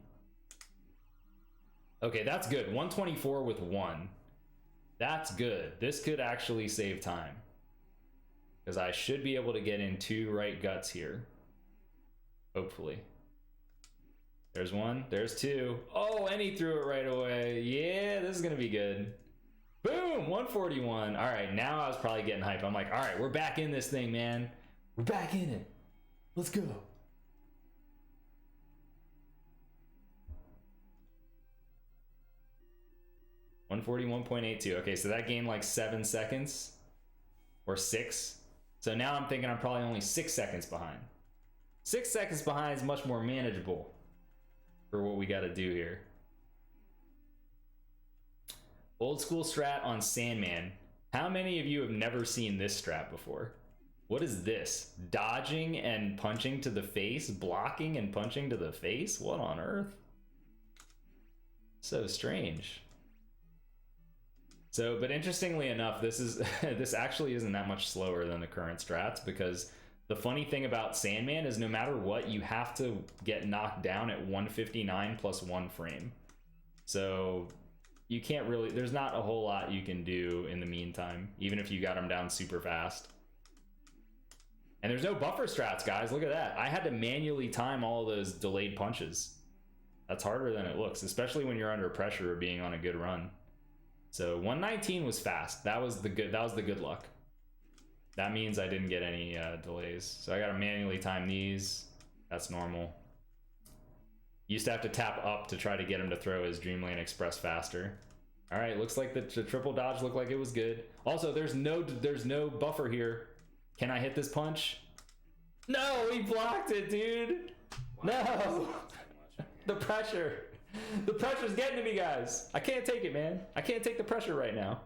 Okay, that's good. 124 with 1. That's good. This could actually save time. Because I should be able to get in 2 right guts here. Hopefully. There's 1. There's 2. Oh, and he threw it right away. Yeah, this is going to be good. Boom, 141. All right, now I was probably getting hype. I'm like, all right, we're back in this thing, man. We're back in it. Let's go. $141.82. Okay, so that gained like 7 seconds or 6. So now I'm thinking I'm probably only 6 seconds behind. 6 seconds behind is much more manageable for what we got to do here. Old school strat on Sandman. How many of you have never seen this strat before? What is this? Dodging and punching to the face? Blocking and punching to the face? What on earth? So strange. So, but interestingly enough, this actually isn't that much slower than the current strats, because the funny thing about Sandman is no matter what, you have to get knocked down at 159 plus 1 frame. So you can't really, there's not a whole lot you can do in the meantime, even if you got him down super fast. And there's no buffer strats, guys. Look at that. I had to manually time all those delayed punches. That's harder than it looks, especially when you're under pressure or being on a good run. So 119 was fast. That was the good luck. That means I didn't get any delays. So I got to manually time these. That's normal. Used to have to tap up to try to get him to throw his Dreamland Express faster. All right, looks like the triple dodge looked like it was good. Also, there's no buffer here. Can I hit this punch? No, he blocked it, dude. No. The pressure. The pressure's getting to me, guys. I can't take it, man. I can't take the pressure right now.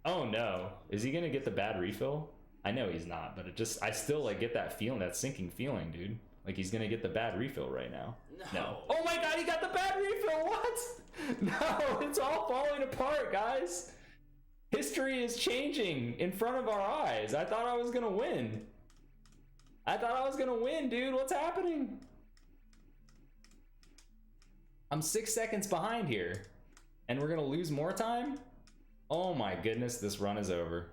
Oh no. Is he gonna get the bad refill? I know he's not, but I still like get that feeling, that sinking feeling, dude. Like he's gonna get the bad refill right now. No. Oh my god, he got the bad refill. What? No, it's all falling apart, guys. History is changing in front of our eyes. I thought I was gonna win. Dude. What's happening? I'm 6 seconds behind here, and we're gonna lose more time? Oh my goodness, this run is over.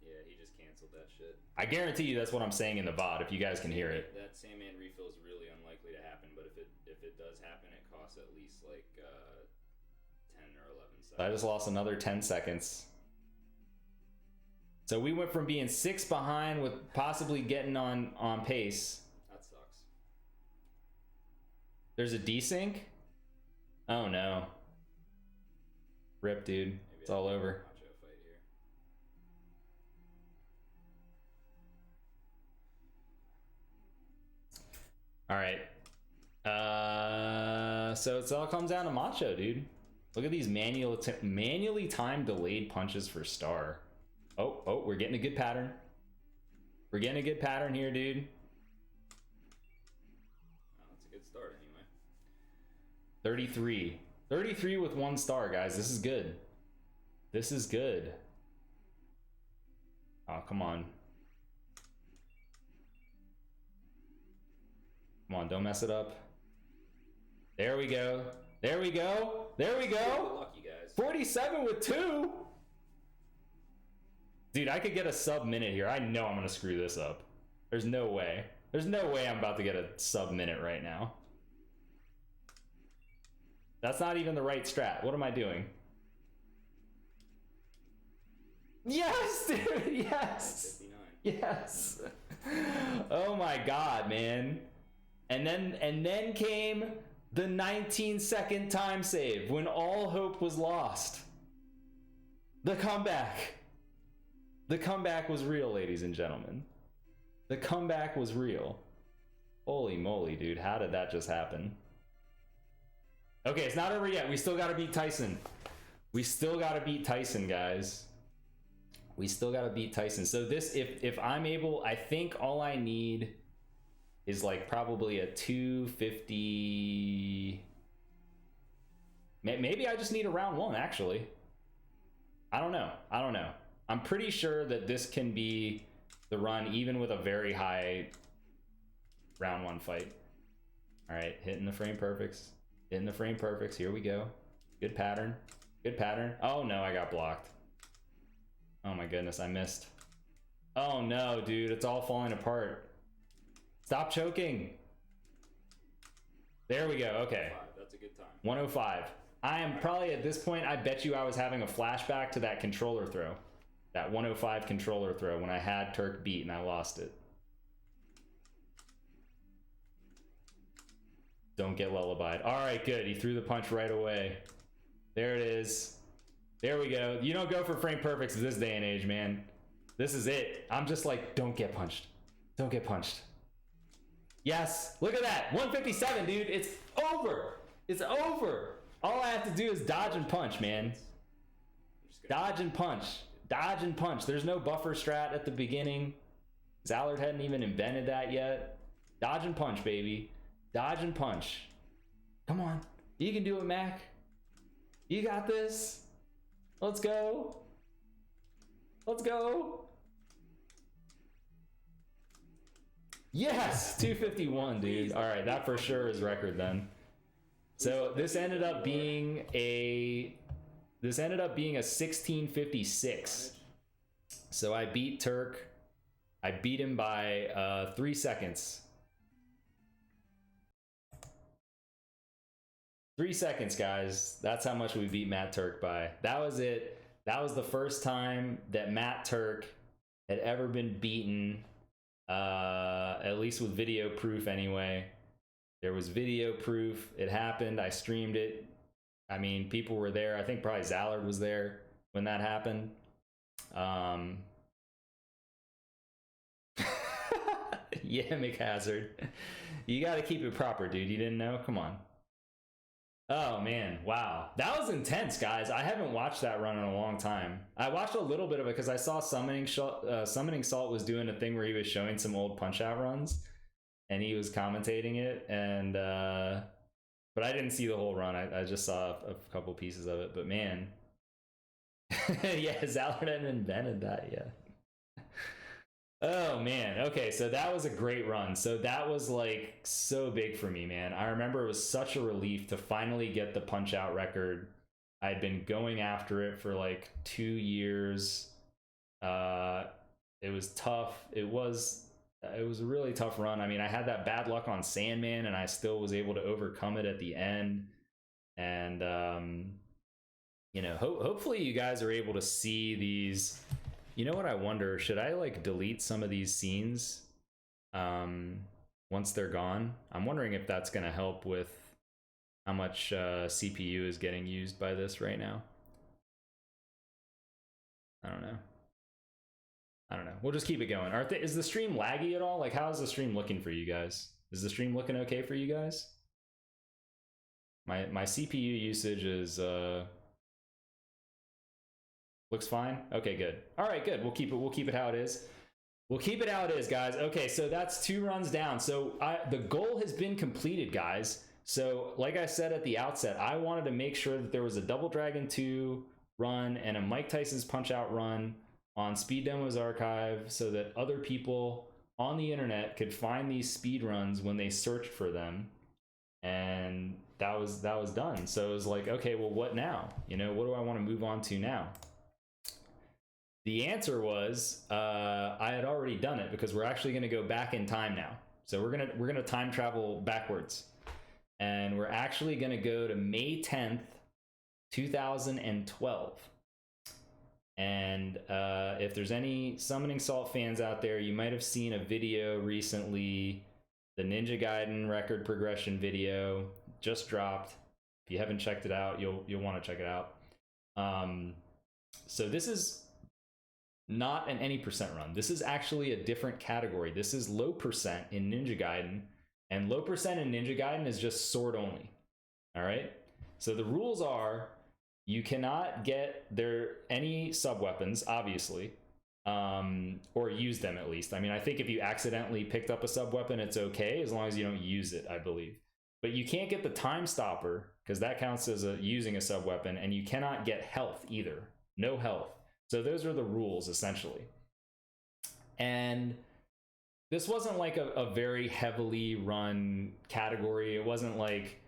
Yeah, he just canceled that shit. I guarantee you that's what I'm saying in the VOD, if you guys can hear it. That Sandman refill is really unlikely to happen, but if it does happen, it costs at least like 10 or 11 seconds. I just lost another 10 seconds. So we went from being 6 behind with possibly getting on pace. That sucks. There's a desync? Oh no. Rip, dude. Maybe it's all over. Macho fight here. All right. So it all comes down to Macho, dude. Look at these manually timed delayed punches for Star. Oh, we're getting a good pattern. We're getting a good pattern here, dude. Oh, that's a good start anyway. 33. 33 with 1 star, guys. This is good. This is good. Oh, come on. Come on, don't mess it up. There we go. There we go. There we Good go. luck, you guys. 47 with 2. Dude, I could get a sub minute here. I know I'm going to screw this up. There's no way. There's no way I'm about to get a sub minute right now. That's not even the right strat. What am I doing? Yes, dude. Yes. 59. Yes. Oh my god, man. And then came the 19-second time save when all hope was lost. The comeback. The comeback was real, ladies and gentlemen. The comeback was real. Holy moly, dude. How did that just happen? Okay, it's not over yet. We still got to beat Tyson. We still got to beat Tyson, guys. We still got to beat Tyson. So this, if I'm able, I think all I need is like probably a 250. Maybe I just need a round 1, actually. I don't know. I'm pretty sure that this can be the run even with a very high round 1 fight. All right, hitting the frame perfects. Hitting the frame perfects. Here we go. Good pattern. Good pattern. Oh no, I got blocked. Oh my goodness, I missed. Oh no, dude, it's all falling apart. Stop choking. There we go. Okay. 105, that's a good time. 105. I am probably at this point, I bet you I was having a flashback to that controller throw. That 105 controller throw when I had Turk beat and I lost it. Don't get lullabied. All right, good. He threw the punch right away. There it is. There we go. You don't go for frame perfects in this day and age, man. This is it. I'm just like, don't get punched. Don't get punched. Yes, look at that. 157, dude. It's over. It's over. All I have to do is dodge and punch, man. Dodge and punch. Dodge and punch. There's no buffer strat at the beginning. Zallard hadn't even invented that yet. Dodge and punch, baby. Dodge and punch. Come on. You can do it, Mac. You got this. Let's go. Let's go. Yes, 251, dude. All right, that for sure is record then. So this ended up being a 1656. So I beat Turk. I beat him by 3 seconds. 3 seconds, guys. That's how much we beat Matt Turk by. That was it. That was the first time that Matt Turk had ever been beaten, at least with video proof anyway. There was video proof. It happened. I streamed it. I mean, people were there. I think probably Zallard was there when that happened. Yeah, McHazard. You got to keep it proper, dude. You didn't know? Come on. Oh, man. Wow. That was intense, guys. I haven't watched that run in a long time. I watched a little bit of it because I saw Summoning Salt was doing a thing where he was showing some old Punch-Out runs. And he was commentating it. And but I didn't see the whole run. I just saw a couple pieces of it. But, man. Yeah, Zallard hadn't invented that yet. Oh man, okay, so that was a great run. So that was like so big for me, man. I remember it was such a relief to finally get the Punch Out record. I'd been going after it for like 2 years. It was tough. It was a really tough run. I mean, I had that bad luck on Sandman and I still was able to overcome it at the end. And you know, hopefully you guys are able to see these. You know what I wonder? Should I like delete some of these scenes once they're gone? I'm wondering if that's going to help with how much CPU is getting used by this right now. I don't know. We'll just keep it going. Is the stream laggy at all? Like, how is the stream looking for you guys? Is the stream looking okay for you guys? My CPU usage is looks fine. Okay, good. All right, good. We'll keep it how it is. We'll keep it how it is, guys. Okay, so that's 2 runs down. So the goal has been completed, guys. So like I said at the outset, I wanted to make sure that there was a Double Dragon 2 run and a Mike Tyson's Punch Out run on Speed Demos Archive so that other people on the internet could find these speed runs when they searched for them. And that was done. So it was like, okay, well, what now? You know, what do I want to move on to now? The answer was I had already done it because we're actually going to go back in time now. So we're gonna time travel backwards, and we're actually going to go to May 10th, 2012. And if there's any Summoning Salt fans out there, you might have seen a video recently, the Ninja Gaiden record progression video just dropped. If you haven't checked it out, you'll want to check it out. So this is not an any percent run. This is actually a different category. This is low percent in Ninja Gaiden, and low percent in Ninja Gaiden is just sword only. All right. So the rules are you cannot get any sub weapons, obviously, or use them at least. I mean, I think if you accidentally picked up a sub weapon, it's okay as long as you don't use it, I believe. But you can't get the Time Stopper because that counts as using a sub weapon, and you cannot get health either. No health. So those are the rules, essentially. And this wasn't like a very heavily run category. It wasn't like,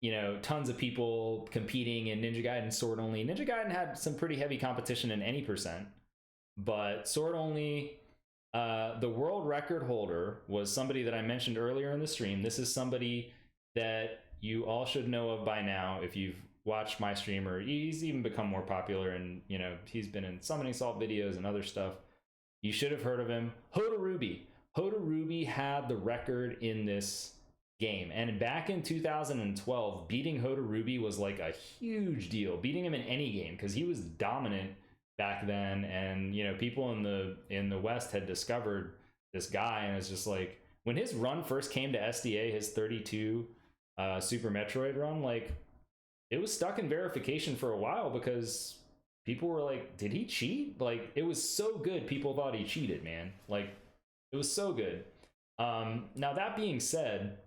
you know, tons of people competing in Ninja Gaiden Sword Only. Ninja Gaiden had some pretty heavy competition in any percent. But Sword Only, the world record holder was somebody that I mentioned earlier in the stream. This is somebody that you all should know of by now if you've watch my stream, or he's even become more popular, and you know, he's been in Summoning Salt videos and other stuff. You should have heard of him. Hotarubi. Hotarubi had the record in this game, and back in 2012, beating Hotarubi was like a huge deal. Beating him in any game, because he was dominant back then, and you know, people in the West had discovered this guy, and it's just like when his run first came to SDA, his 32 Super Metroid run, like it was stuck in verification for a while because people were like, did he cheat? Like, it was so good, people thought he cheated, man. Like, it was so good. Now, that being said,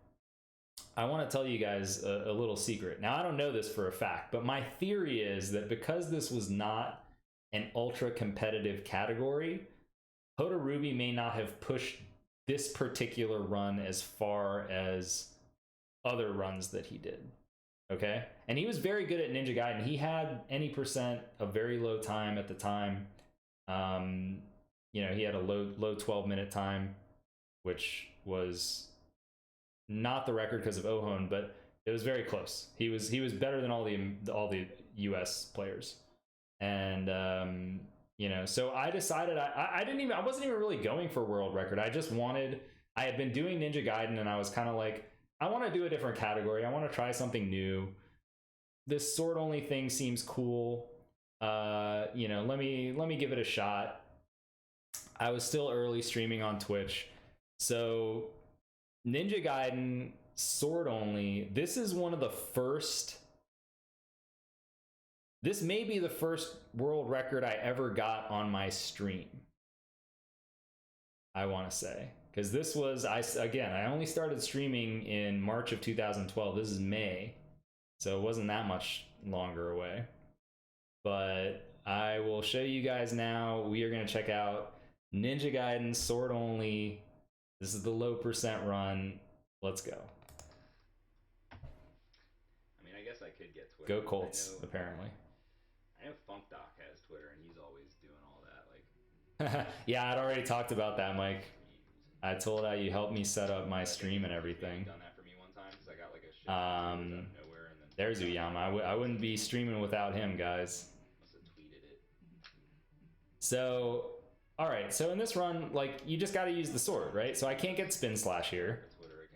I want to tell you guys a little secret. Now, I don't know this for a fact, but my theory is that because this was not an ultra competitive category, Hotarubi may not have pushed this particular run as far as other runs that he did. Okay, and he was very good at Ninja Gaiden. He had any percent, a very low time at the time. You know, he had a low 12-minute time, which was not the record because of Ohon, but it was very close. He was better than all the US players. And you know, so I decided I wasn't even really going for world record. I had been doing Ninja Gaiden, and I was kind of like, I want to do a different category. I want to try something new. This sword only thing seems cool. You know, let me give it a shot. I was still early streaming on Twitch. So Ninja Gaiden sword only. This is one of the first. This may be the first world record I ever got on my stream, I want to say. Because this was, I only started streaming in March of 2012. This is May, so it wasn't that much longer away. But I will show you guys now. We are going to check out Ninja Gaiden sword only. This is the low percent run. Let's go. I mean, I guess I could get Twitter. Go Colts, apparently. I know FunkDoc has Twitter, and he's always doing all that. Like, yeah, I'd already talked about that, Mike. I told how you helped me set up my stream and everything. Done that for me one time because I got like a shit out of nowhere, and then there's Uyama. I wouldn't be streaming without him, guys. Must have tweeted it. So, all right. So in this run, like, you just got to use the sword, right? So I can't get spin slash here.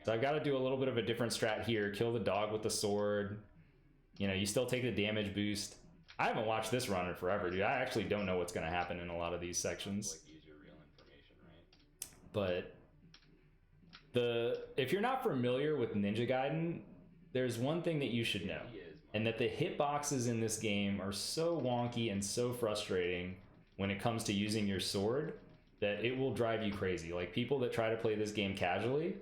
So I've got to do a little bit of a different strat here. Kill the dog with the sword. You know, you still take the damage boost. I haven't watched this run in forever, dude. I actually don't know what's going to happen in a lot of these sections. Like, use your real information, right? But if you're not familiar with Ninja Gaiden, there's one thing that you should know, and that the hitboxes in this game are so wonky and so frustrating when it comes to using your sword that it will drive you crazy. Like, people that try to play this game casually,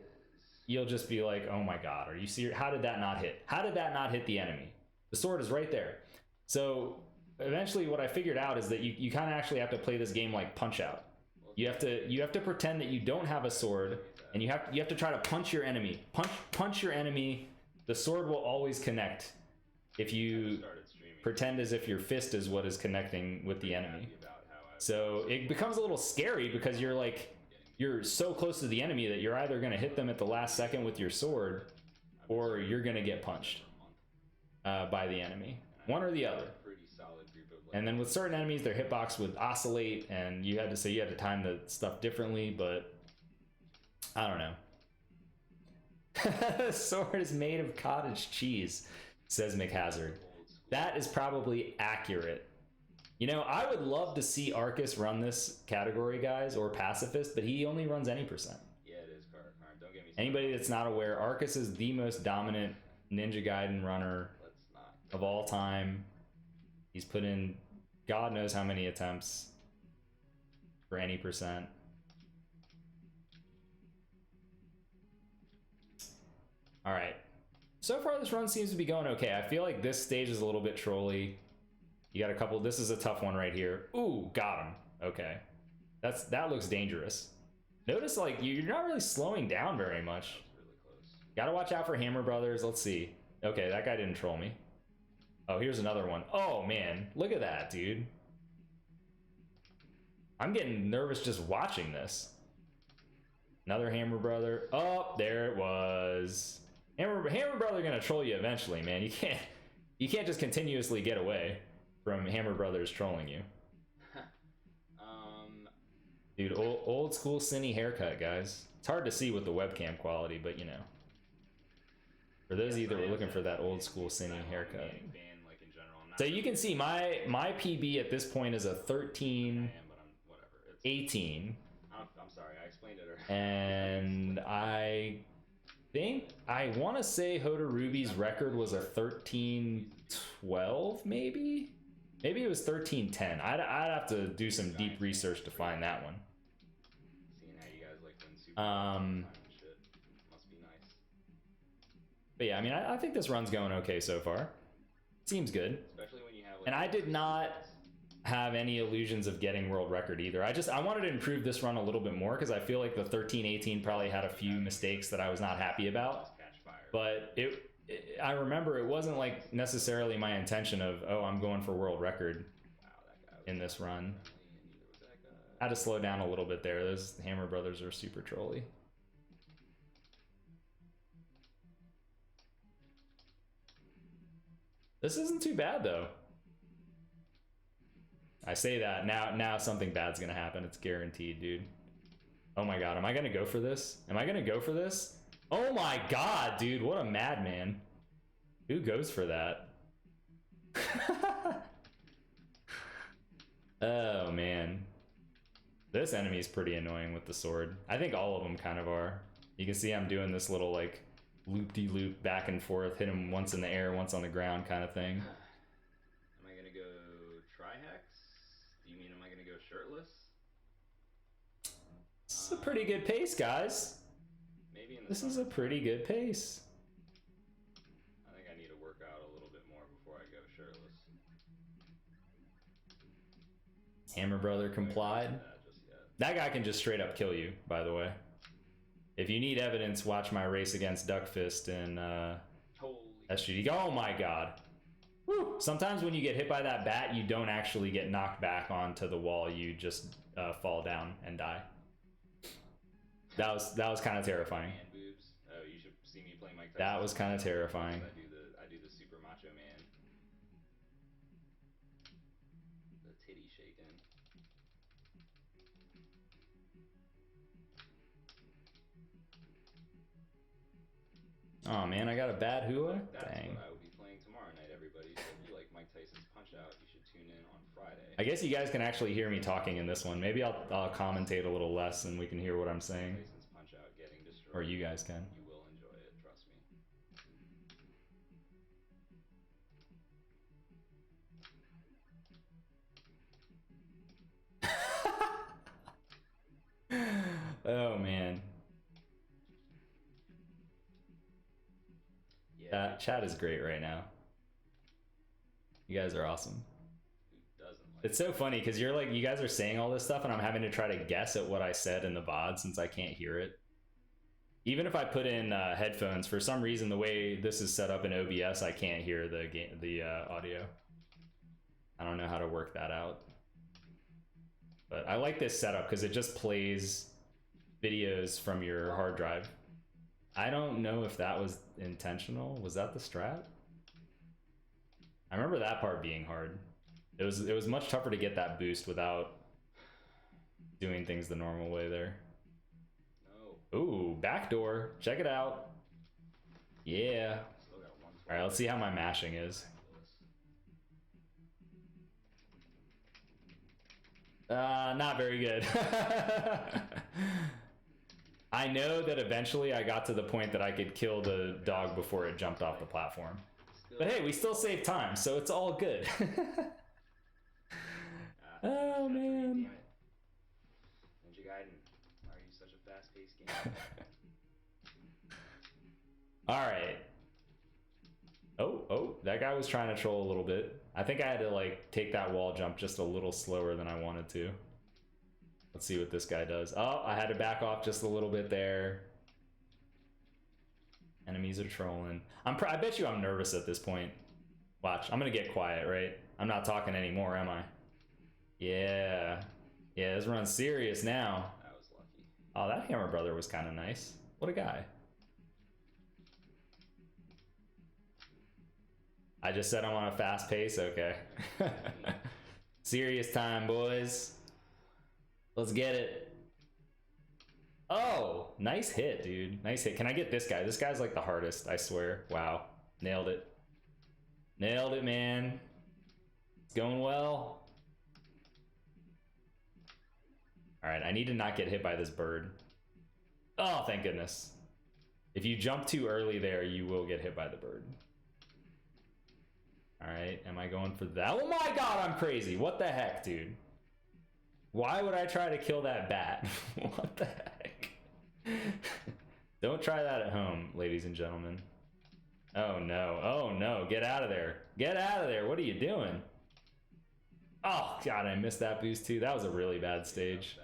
you'll just be like, oh my god, are you serious? How did that not hit? How did that not hit the enemy? The sword is right there. So eventually what I figured out is that you kind of actually have to play this game like Punch Out. You have to pretend that you don't have a sword, and you have to try to punch your enemy. Punch your enemy. The sword will always connect if you pretend as if your fist is what is connecting with the enemy. So it becomes a little scary because you're so close to the enemy that you're either going to hit them at the last second with your sword, or you're going to get punched by the enemy. One or the other. And then with certain enemies, their hitbox would oscillate, and you had to time the stuff differently, but I don't know. The sword is made of cottage cheese, says McHazard. That is probably accurate. You know, I would love to see Arcus run this category, guys, or Pacifist, but he only runs any percent. Yeah, it is, Carter. Don't get me started. Anybody that's not aware, Arcus is the most dominant Ninja Gaiden runner of all time. He's put in God knows how many attempts for any percent. All right. So far, this run seems to be going okay. I feel like this stage is a little bit trolly. You got a couple. This is a tough one right here. Ooh, got him. Okay. That looks dangerous. Notice, like, you're not really slowing down very much. Really close. Gotta watch out for Hammer Brothers. Let's see. Okay, that guy didn't troll me. Oh, here's another one. Oh, man. Look at that, dude. I'm getting nervous just watching this. Another Hammer Brother. Oh, there it was. Hammer Brother gonna troll you eventually, man. You can't just continuously get away from Hammer Brothers trolling you. Dude, old school Cine haircut, guys. It's hard to see with the webcam quality, but you know. For those of you that were looking for that old school Cine haircut. So you can see my PB at this point is a 13, 18. I'm sorry, I explained it earlier. And I think, I want to say Hotarubi's record was a 13-12, maybe? Maybe it was 13-10. I'd have to do some deep research to find that one. Seeing how you guys like win super and shit. Must be nice. But yeah, I mean, I think this run's going okay so far. Seems good. Especially when you have like, and I did not have any illusions of getting world record either. I wanted to improve this run a little bit more because I feel like the 13-18 probably had a few mistakes that I was not happy about. But I remember it wasn't like necessarily my intention of, oh, I'm going for world record in this run. I had to slow down a little bit there. Those Hammer Brothers are super trolly. This isn't too bad though. I say that, now something bad's gonna happen. It's guaranteed, dude. Oh my god, am I gonna go for this? Am I gonna go for this? Oh my god, dude, what a madman. Who goes for that? Oh man. This enemy is pretty annoying with the sword. I think all of them kind of are. You can see I'm doing this little like loop-de-loop back and forth, hit him once in the air, once on the ground kind of thing. Am I gonna go tri-hex? Do you mean am I gonna go shirtless? This is a pretty good pace, guys. Maybe in the this is a pretty good pace. I think I need to work out a little bit more before I go shirtless. Hammer Brother complied. That guy can just straight up kill you, by the way. If you need evidence, watch my race against Duckfist and SGD. Oh my god. Woo. Sometimes when you get hit by that bat, you don't actually get knocked back onto the wall. You just fall down and die. That was kind of terrifying. Man boobs. Oh, you should see me play Mike Tyson. That was kind of terrifying. I do the super macho man. The titty shaking. Oh man, I got a bad hua? That's Dang. what I will be playing tomorrow night, everybody. So if you like Mike Tyson's Punch Out, you should tune in on Friday. I guess you guys can actually hear me talking in this one. Maybe I'll commentate a little less and we can hear what I'm saying. Tyson's Punch Out getting destroyed. Or you guys can. You will enjoy it, trust me. Oh man. Yeah. Chat is great right now. You guys are awesome. Who doesn't like It's so funny because you're like, you guys are saying all this stuff and I'm having to try to guess at what I said in the VOD since I can't hear it. Even if I put in headphones, for some reason the way this is set up in OBS, I can't hear the audio. I don't know how to work that out. But I like this setup because it just plays videos from your hard drive. I don't know if that was intentional. Was that the strat? I remember that part being hard. It was much tougher to get that boost without doing things the normal way there. No. Ooh, backdoor. Check it out. Yeah. All right, let's see how my mashing is. Not very good. I know that eventually I got to the point that I could kill the dog before it jumped off the platform. But hey, we still saved time, so it's all good. Oh man. Ninja Gaiden, why are you such a fast-paced game? Alright. Oh, that guy was trying to troll a little bit. I think I had to like take that wall jump just a little slower than I wanted to. Let's see what this guy does. Oh, I had to back off just a little bit there. Enemies are trolling. I bet you I'm nervous at this point. Watch, I'm gonna get quiet, right? I'm not talking anymore, am I? Yeah. Yeah, this run's serious now. That was lucky. Oh, that Hammer Brother was kind of nice. What a guy. I just said I'm on a fast pace. Okay. Serious time, boys. Let's get it. Oh, nice hit, dude. Nice hit. Can I get this guy? This guy's like the hardest, I swear. Wow. Nailed it. Nailed it, man. It's going well. All right, I need to not get hit by this bird. Oh, thank goodness. If you jump too early there, you will get hit by the bird. All right, am I going for that? Oh my God, I'm crazy. What the heck, dude? Why would I try to kill that bat? What the heck? Don't try that at home, ladies and gentlemen. Oh no, oh no, get out of there. Get out of there, what are you doing? Oh God, I missed that boost too. That was a really bad stage.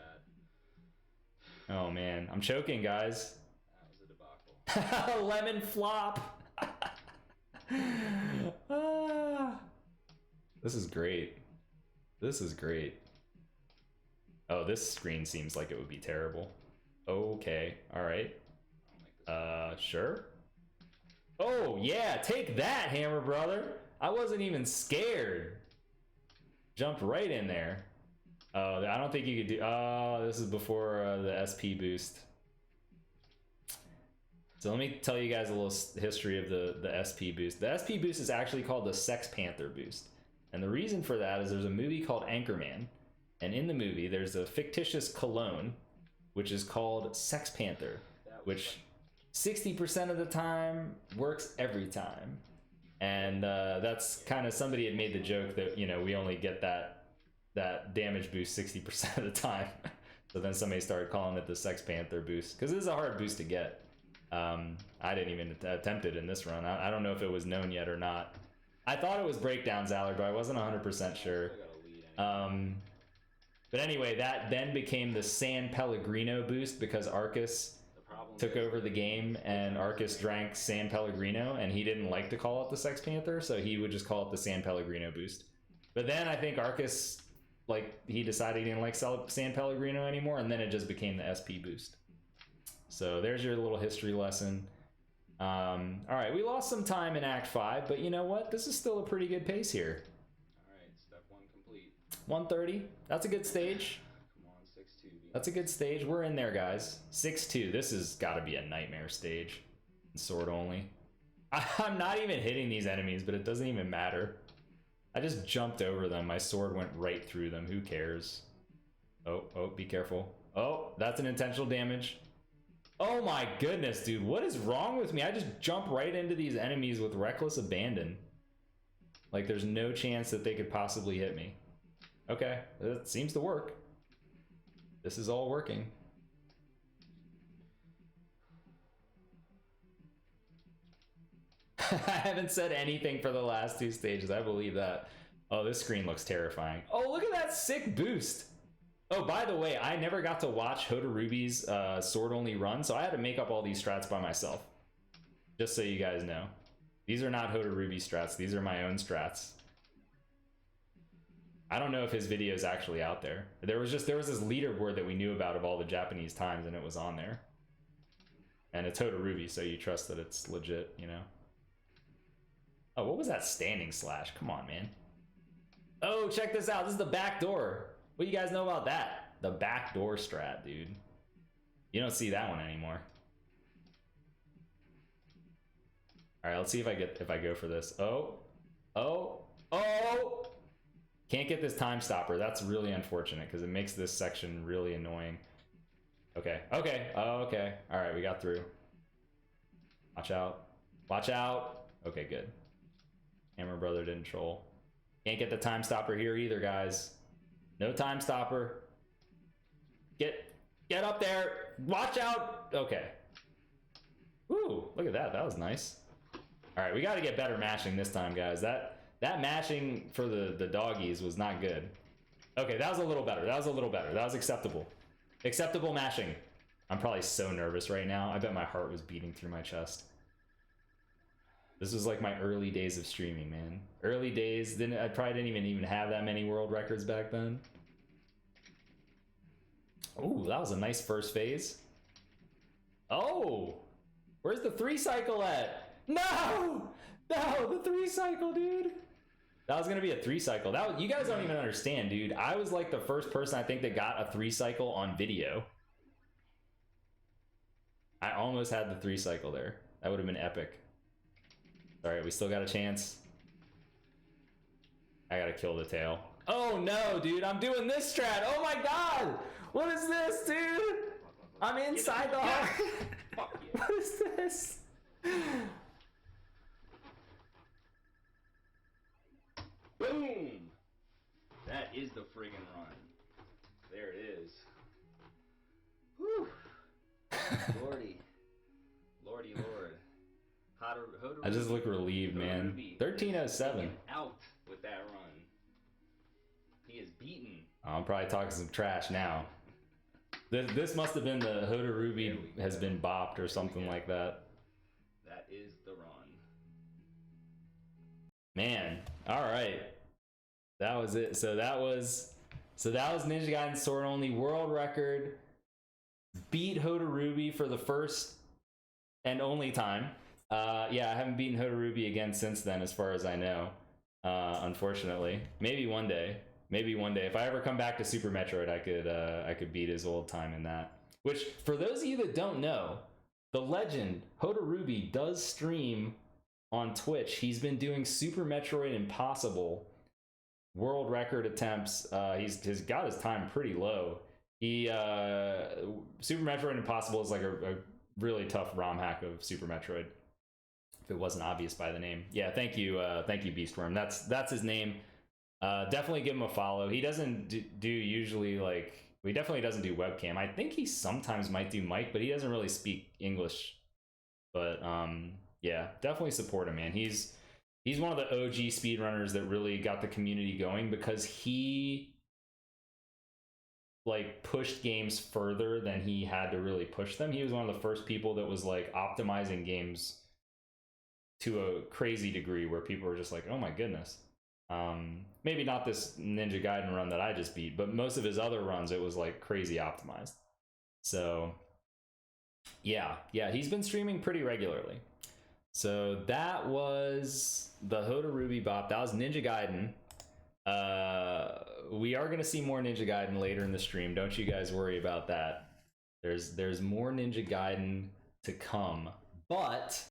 Oh man, I'm choking, guys. That was a debacle. Lemon flop. This is great. This is great. Oh, this screen seems like it would be terrible. Okay, all right. Sure. Oh yeah, take that, Hammer Brother. I wasn't even scared. Jumped right in there. Oh, I don't think you could do. Oh, this is before the SP boost. So let me tell you guys a little history of the SP boost. The SP boost is actually called the Sex Panther boost. And the reason for that is there's a movie called Anchorman. And in the movie, there's a fictitious cologne, which is called Sex Panther, which 60% of the time works every time. And that's kind of, somebody had made the joke that, you know, we only get that damage boost 60% of the time. So then somebody started calling it the Sex Panther boost, because this is a hard boost to get. I didn't even attempt it in this run. I don't know if it was known yet or not. I thought it was breakdowns, Allard, but I wasn't 100% sure. But anyway, that then became the San Pellegrino boost because Arcus took over the game and Arcus drank San Pellegrino and he didn't like to call it the Sex Panther, so he would just call it the San Pellegrino boost. But then I think Arcus, like, he decided he didn't like San Pellegrino anymore, and then it just became the SP boost. So there's your little history lesson. All right, we lost some time in Act 5, but you know what? This is still a pretty good pace here. All right, step 1 complete. 130. That's a good stage. Come on, 6-2. That's a good stage. We're in there, guys. 6-2. This has got to be a nightmare stage. Sword only. I'm not even hitting these enemies, but it doesn't even matter. I just jumped over them. My sword went right through them. Who cares? Oh, be careful. Oh, that's an intentional damage. Oh my goodness, dude. What is wrong with me? I just jump right into these enemies with reckless abandon. Like, there's no chance that they could possibly hit me. Okay, that seems to work. This is all working. I haven't said anything for the last 2 stages. I believe that. Oh, this screen looks terrifying. Oh, look at that sick boost. Oh, by the way, I never got to watch Hotarubi's sword-only run, so I had to make up all these strats by myself. Just so you guys know. These are not Hotarubi strats. These are my own strats. I don't know if his video is actually out there. There was this leaderboard that we knew about of all the Japanese times, and it was on there. And it's Hotarubi, so you trust that it's legit, you know? Oh, what was that standing slash? Come on, man. Oh, check this out. This is the back door. What do you guys know about that? The back door strat, dude. You don't see that one anymore. All right, let's see if I go for this. Oh. Can't get this time stopper. That's really unfortunate because it makes this section really annoying. Okay. All right, we got through. Watch out. Okay, good. Hammer Brother didn't troll. Can't get the time stopper here either, guys. No time stopper. Get up there. Watch out. Okay. Ooh, look at that. That was nice. All right, we got to get better mashing this time, guys. That mashing for the doggies was not good. Okay, that was a little better. That was acceptable. Acceptable mashing. I'm probably so nervous right now. I bet my heart was beating through my chest. This was like my early days of streaming, man. Early days. I probably didn't even have that many world records back then. Ooh, that was a nice first phase. Oh, where's the 3 cycle at? No! No, the 3 cycle, dude. That was gonna be a 3 cycle. You guys don't even understand, dude. I was like the first person I think that got a 3 cycle on video. I almost had the 3 cycle there. That would have been epic. All right, we still got a chance. I gotta kill the tail. Oh no, dude, I'm doing this strat. Oh my god, what is this, dude? I'm inside the heart. What is this? Boom! That is the friggin' run. There it is. Whew. Lordy. Lordy Lord. Hotarubi. I just look relieved, man. 1307. Out with that run. He is beaten. I'm probably talking some trash now. This must have been the Hotarubi has been bopped or something like that. That is the run. Man, all right. That was it. So that was Ninja Gaiden Sword Only world record. Beat Hotarubi for the first and only time. Yeah, I haven't beaten Hotarubi again since then, as far as I know. Unfortunately, maybe one day. Maybe one day, if I ever come back to Super Metroid, I could beat his old time in that. Which, for those of you that don't know, the legend Hotarubi does stream on Twitch. He's been doing Super Metroid Impossible world record attempts. He's got his time pretty low. Super Metroid Impossible is like a really tough ROM hack of Super Metroid. If it wasn't obvious by the name, yeah. Thank you, Beastworm. That's his name. Definitely give him a follow. He doesn't do usually like, he definitely doesn't do webcam. I think he sometimes might do mic, but he doesn't really speak English. But yeah, definitely support him, man. He's one of the OG speedrunners that really got the community going, because he like pushed games further than he had to really push them. He was one of the first people that was like optimizing games to a crazy degree where people were just like, oh my goodness. Maybe not this Ninja Gaiden run that I just beat, but most of his other runs, it was like crazy optimized. So yeah, he's been streaming pretty regularly. So that was the Hotarubi bop. That was Ninja Gaiden. We are gonna see more Ninja Gaiden later in the stream. Don't you guys worry about that. There's more Ninja Gaiden to come. But